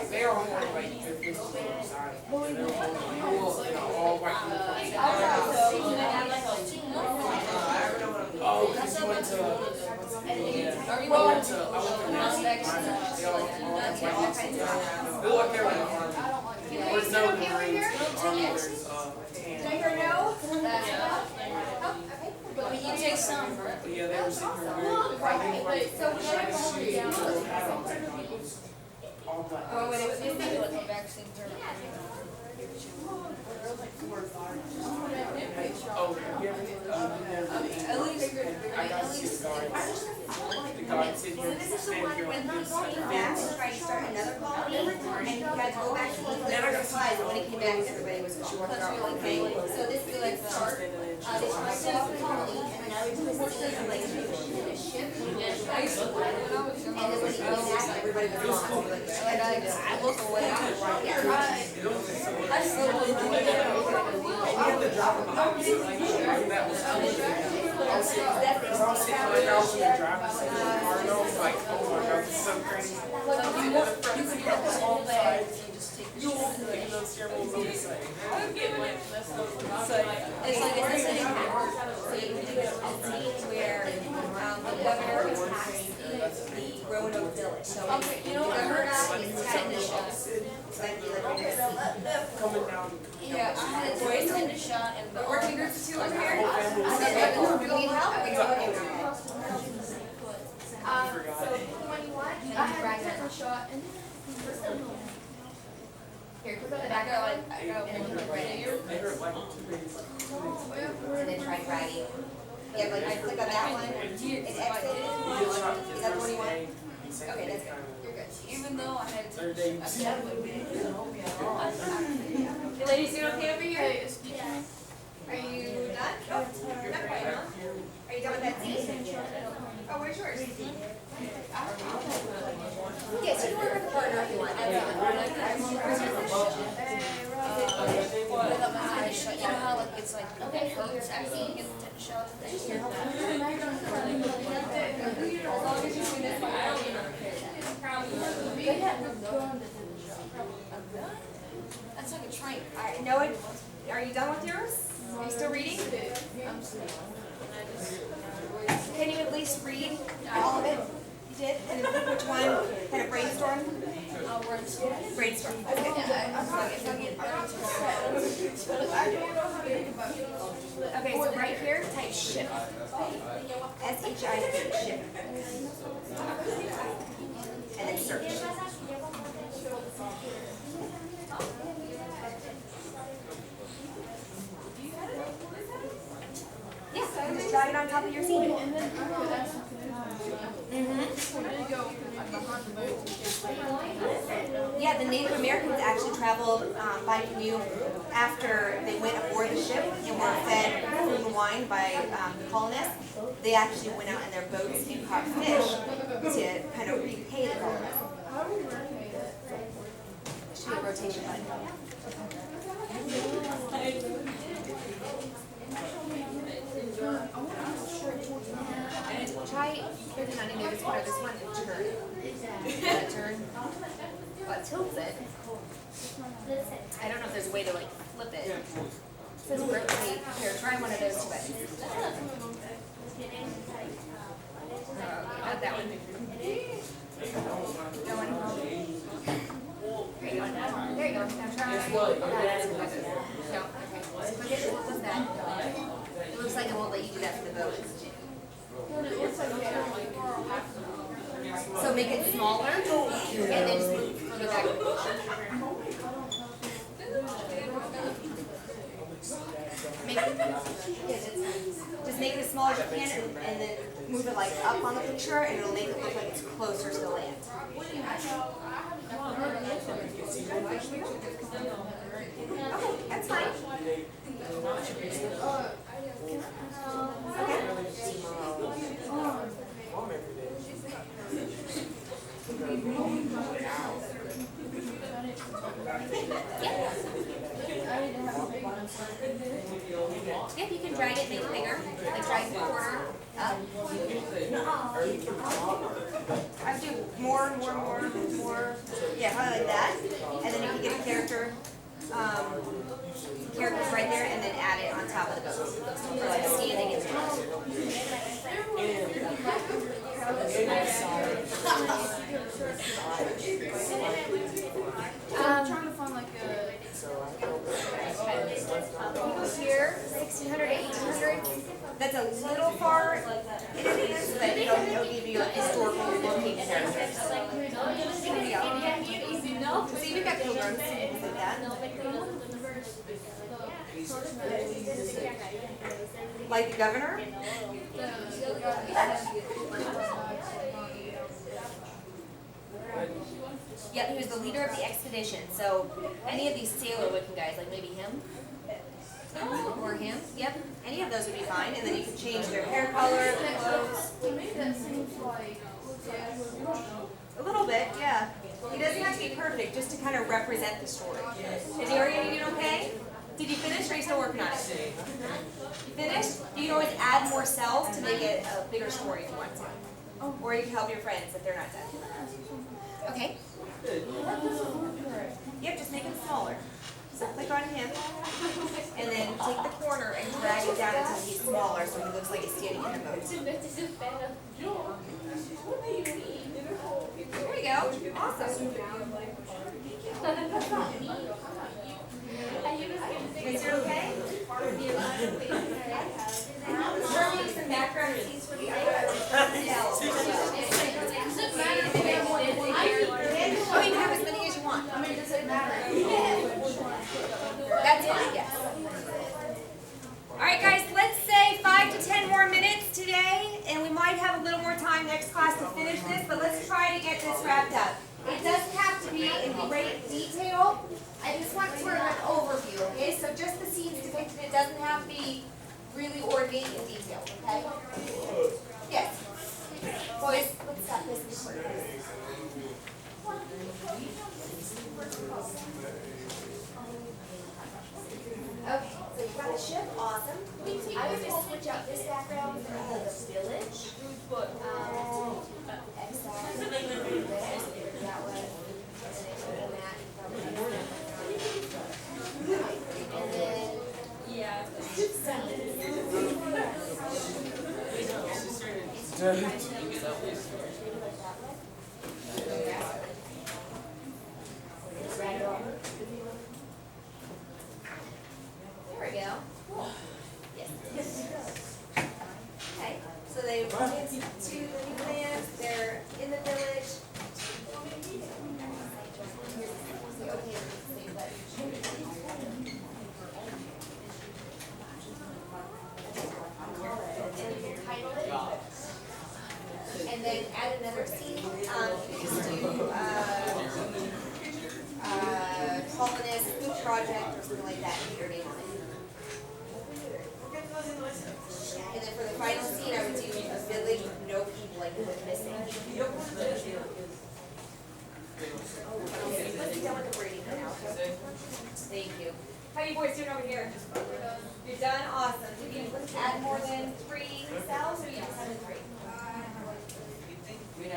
they are all like 50 inside. All white yeah, all kinds of stuff. Good luck everyone. Or Is it no, okay right here? there's, there's, Did I hear no? But you take some. yeah, they were sitting here. So what are you down? All black. Oh, wait, it was Like a vaccine term. Oh, yeah. at least. I got to see the guards. The guards sitting here, This is the standing one here when like he this, like came a back fence. to try to start another colony, and he had to go back to the supplies, and when he came back, everybody was gone. Okay, so this is like start, they tried to set up a colony, and then now we put this in like a ship. And then when he came back, everybody was gone. So we're like, I look away. Yeah. And you have to drop them out. That was cool. I was sitting like I was in the driver's seat of the car, and I was like, oh my god, this is so crazy. You could have this all day if you just take the shot. Those scareballs on the side. It's like it's the same. So you can do a scene where the governor attacks the Roanoke village. So the governor is tetanus. So that'd be like a Coming down. Yeah, I had a voice in the shot and the working groups too over here. Do I you need help? We go okay. I had a tetanus shot and Here, put that back out. And then put it right here. They hurt like 2 days. And then try dragging. Yeah, like I click on that one. It exited. Is that the one you want? Okay, that's good. You're good. even though I had to. Third day. You ladies doing okay over here? hey, excuse me. Are you done? Oh, not quite, huh? Are you done with that scene? Oh, where's yours? Yes, you can work with a partner if you want. You know how like it's like it hurts after you get the tetanus shot. As long as you're doing this, That's like a train. Alright, Noah, are you done with yours? Are you still reading? Can you at least read all of it? You did? And then pick which one? Kind of brainstorm? Brainstorm. Okay. Okay, so right here, type ship. S-H-I-P, ship. And then search. Yeah, so just drag it on top of your scene. And then I could ask you Mm-hmm. where you go behind the boat. Yeah, the Native Americans actually traveled by canoe after they went aboard the ship and were fed food and wine by the colonists. They actually went out in their boats and caught fish to kind of repay the colonists. How do we rotate it? Should be a rotation button. And try clicking on any of this one or this one and turn. Turn. Well, it tilts it. I don't know if there's a way to like flip it. It says rotate. Here, try one of those two buttons. Not that one. That one. There you go. There you go. Now try that. No, okay. So click it. What was that? It looks like it won't let you do that for the boat. So make it smaller and then just move further back. Make it, just make it as small as you can and then move it like up on the picture and it'll make it look like it's closer to the land. Okay, that's fine. Yep, you can drag it, make it bigger. Like drag the corner up. I would do more. Yeah, probably like that. And then you can get a characters right there and then add it on top of the boat. For like standing and stuff. 1600 to 1800. That's a little far in advance, but it'll give you a historical looking characters. Here we go. See, we've got pilgrims and that. Like the governor? Yep, he was the leader of the expedition. So any of these sailor looking guys, like maybe him? Or him? Yep. Any of those would be fine. And then you can change their hair color, their clothes. To me, that seems like A little bit, yeah. He doesn't have to be perfect, just to kind of represent the story. Is Ariel, you doing okay? Did you finish, or are you still working on it? You finished? You can always add more cells to make it a bigger story if you want to. Or you can help your friends if they're not done. Okay. Yep, just make him smaller. So click on him, and then take the corner and drag it down until he's smaller, so he looks like he's standing in the boat. There you go. Awesome. Is it okay? Starting some background scenes for the Oh, you can have as many as you want. That's fine, yes. Alright guys, let's say 5 to 10 more minutes today, and we might have a little more time next class to finish this, but let's try to get this wrapped up. It doesn't have to be in great detail. I just want sort of an overview, okay? So just the scenes depicted, it doesn't have to be really ornate in detail, okay? Yes. Boys, let's stop this recording. Okay, so you've got a ship, awesome. I would just switch out this background for the village. X that way. And then, there we go. Yes. Okay, so they went to the new land, they're in the village. And then add another scene, just do colonist project or something like that, put your name on it. And then for the final scene, I would do a village with no people, like with missing. Let's be done with the braiding now. Thank you. How are you boys doing over here? You're done? Awesome. Did you add more than 3 cells, or you just had 3? Can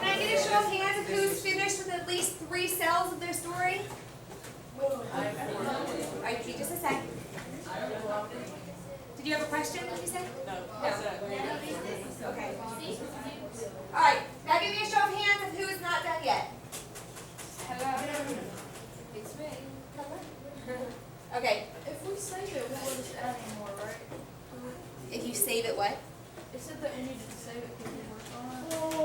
I get a show of hands of who's finished with at least 3 cells of their story? Alright, give me just a sec. Did you have a question, did you say? No. Okay. Alright, now give me a show of hands of who is not done yet. Hello. It's me. Okay. If we save it, we won't just add any more, right? If you save it, what? It said that we needed to save it because we worked on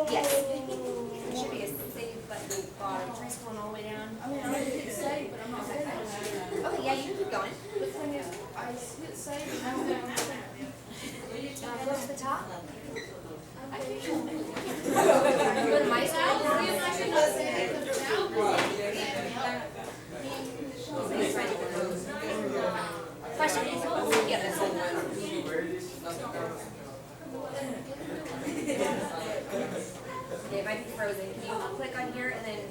it. Yes. There should be a save button at the bottom. Try scrolling all the way down. I mean, I hit save, but I'm not finished. Okay, yeah, you can keep going. The thing is, I hit save and now I'm not Go to the top. I Go to my side. Question? Yeah, that's it. Okay, it might be frozen. Can you click on here and then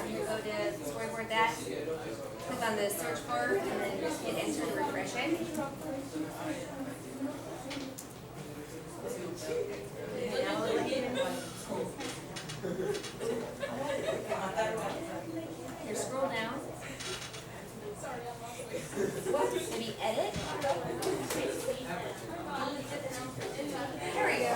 you go to storyboard that? Click on the search bar and then just hit enter and refresh it. Now look like here, scroll down. What? Maybe edit? There we go.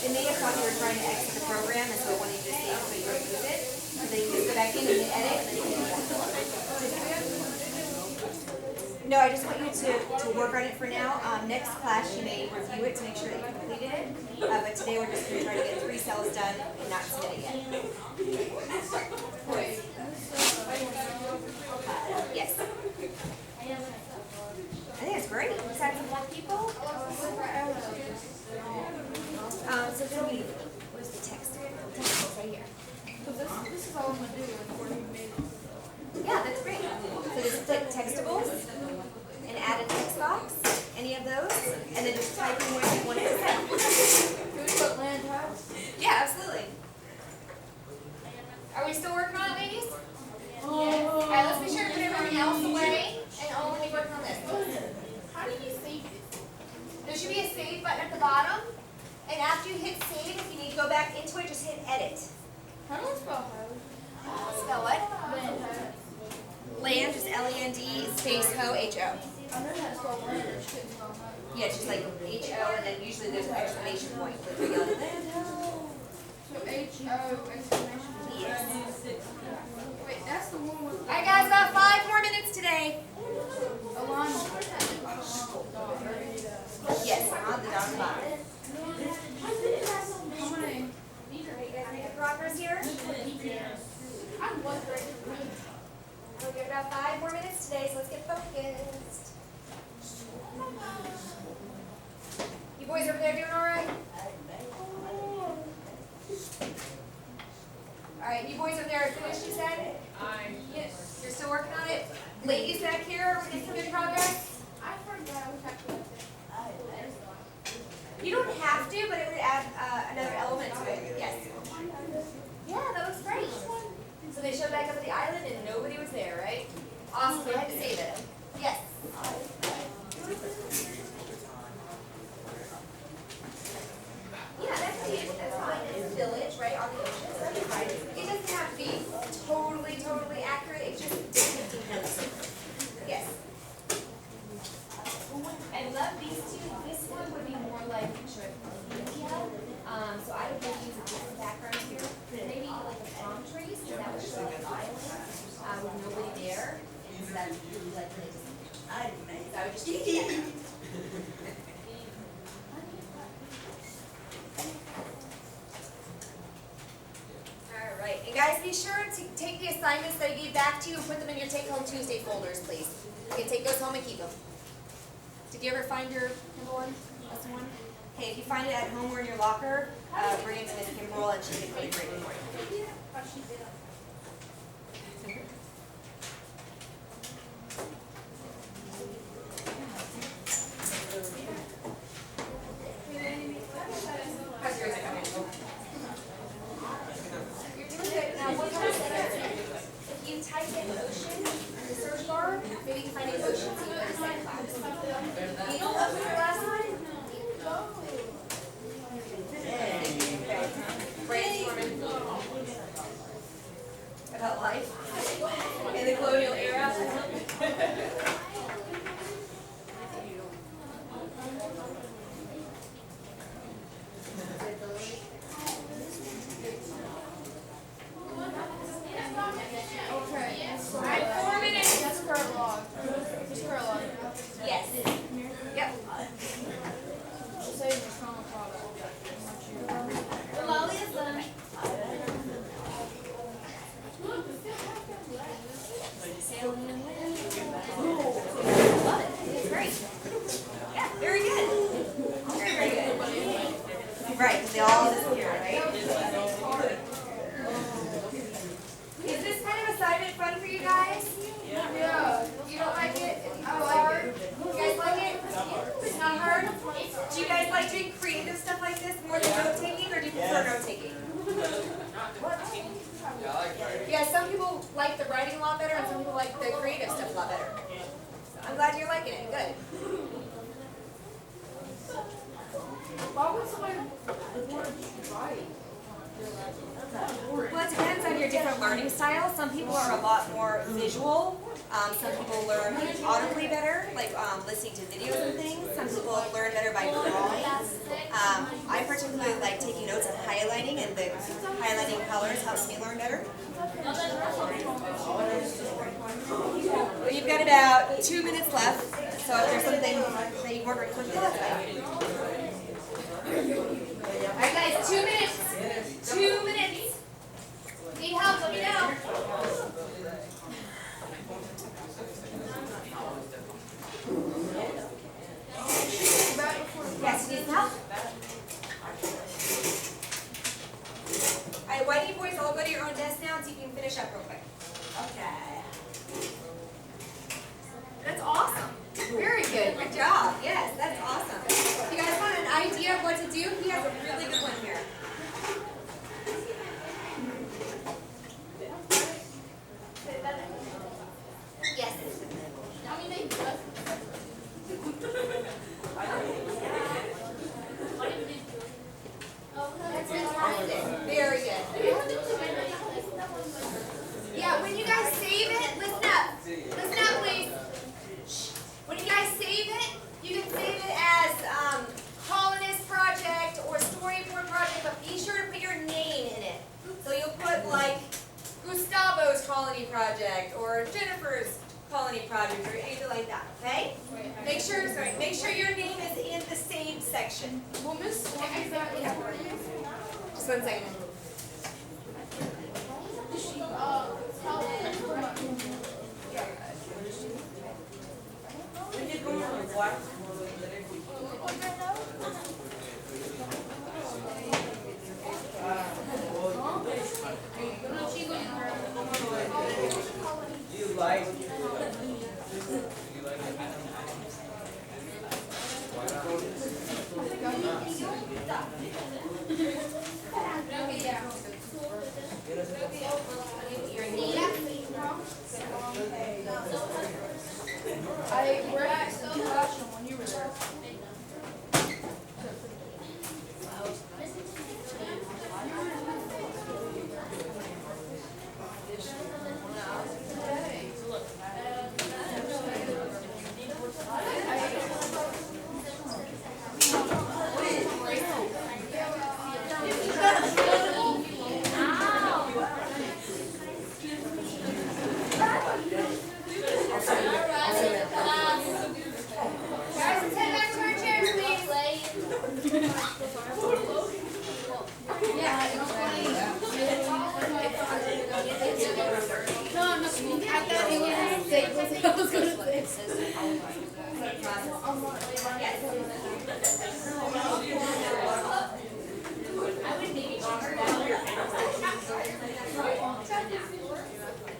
It made a how you were trying to exit the program, and so it wanted you to save so you don't use it. So then you just go back in and hit edit, and then you can do that. No, I just want you to work on it for now. Next class, you may review it to make sure that you completed it. But today, we're just going to try to get 3 cells done and not submit it yet. Yes. I think it's great. Let's add some more people. So it's going to be, where's the text? Text right here. This is all I'm gonna do before you made it. Yeah, that's great. So just click textables and add a text box, any of those, and then just type in what you want it to say. Can we put land house? Yeah, absolutely. Are we still working on it, ladies? Alright, let's be sure to put everything else away and only be working on this. How do you save this? There should be a save button at the bottom, and after you hit save, if you need to go back into it, just hit edit. How do I spell house? Spell what? Land house. Land, just L-E-N-D, space ho, H-O. I know how to spell land, I just couldn't spell house. Yeah, it's just like H-O, and then usually there's an exclamation point. Like we got land ho. So H-O exclamation point. Yes. Wait, that's the one with the Alright guys, about 5 more minutes today. alignment. Yes, on the down bottom. How many? You guys making progress here? I was ready. We've got about 5 more minutes today, so let's get focused. You boys over there doing alright? Alright, you boys over there are finished, you said? Yes. You're still working on it? Ladies back here, are we making good progress? I forgot I was actually up there. You don't have to, but it would add another element to it, yes. Yeah, that looks great. So they showed back up at the island and nobody was there, right? Awesome, I had to save it. Yes. Yeah, that could be it, that's fine. It's a village, right, on the ocean, so that'd be fine. It doesn't have to be totally accurate, it's just depicting them. Yes. I love these two. This one would be more like picture of India. So I would use a different background here. Maybe like the palm trees, so that would show like an island with nobody there. And so that would be like really just, so I would just change that. Alright, and guys, be sure to take the assignments that I gave back to you and put them in your Take-Home Tuesday folders, please. You can take those home and keep them. Did you ever find your number one? Lesson one? Hey, if you find it at home or in your locker, bring it to Miss Kimbrell and she can put it right in for you. How's yours coming? You're doing good. Now, one more thing. If you type in ocean in the search bar, maybe you can find an ocean so you go to the second class. You know what was your last one? Brainstorming about life in the colonial era. Okay. So, All right, 4 minutes. that's Carlock. Just Carlock. Yes. Yep. Save the trauma product. The lolly is done. Love it. It's great. Yeah, very good. Very good. Right, because they all disappear, right? Is this kind of assignment fun for you guys? Yeah. You don't like it? It's hard? You guys like it? It's not hard? Do you guys like doing creative stuff like this more than note taking, or do you prefer note taking? Yeah, some people like the writing a lot better, and some people like the creative stuff a lot better. So I'm glad you're liking it. Good. Why would somebody want to write? Well, it depends on your different learning styles. Some people are a lot more visual, Some people learn audibly better, like listening to videos and things. Some people learn better by drawing. I particularly like taking notes and highlighting, and the highlighting colors helps me learn better. Well, you've got about 2 minutes left, so if there's something that you ordered quickly, that's fine. Alright guys, 2 minutes. 2 minutes. Need help, let me know. Yes, you need help? Alright, why don't you boys all go to your own desk now so you can finish up real quick. Okay. That's awesome. Very good. Good job. Yes, that's awesome. If you guys want an idea of what to do, he has a really good one here. Yes. That's fantastic. Very good. Yeah, when you guys save it, listen up. Listen up, please. Shh. When you guys save it, you can save it as colonist project or storyboard project, but be sure to put your name in it. So you'll put like Gustavo's colony project or Jennifer's colony project or anything like that. Okay? Make sure your name is in the same section. Well, Miss, Just 1 second. I read the question when you were there.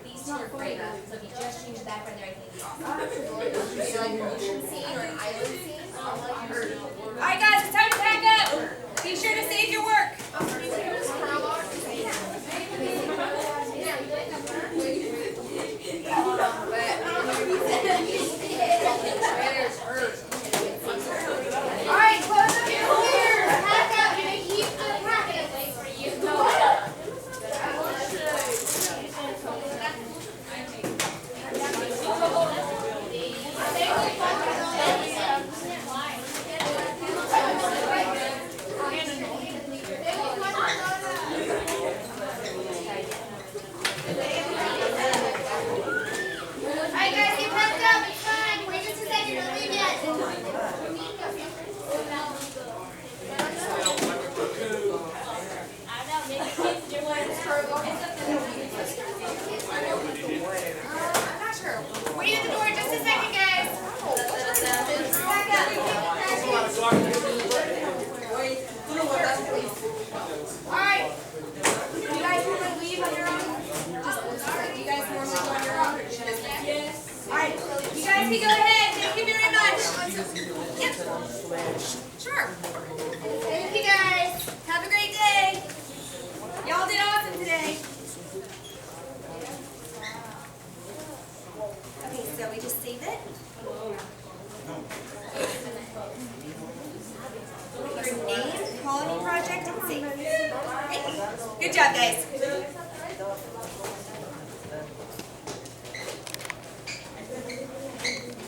These two are great. So if you just change the background there, I think it'd be awesome. So like an ocean scene or an island scene. Alright guys, it's time to pack up. Be sure to save your work. Alright, close up your computers. Pack up. You're gonna keep unpacking. Alright guys, get packed up. It's fine. Wait just a second. Don't leave yet. I'm not sure. Wait at the door just a second, guys. Back up. Alright. You guys want to leave on your own? Do you guys normally go on your own? Or yes. Alright. You guys can go ahead. Thank you very much. Yep. Sure. Thank you guys. Have a great day. Y'all did awesome today. Okay, so we just saved it. Your name, colony project, and save. Okay. Good job, guys.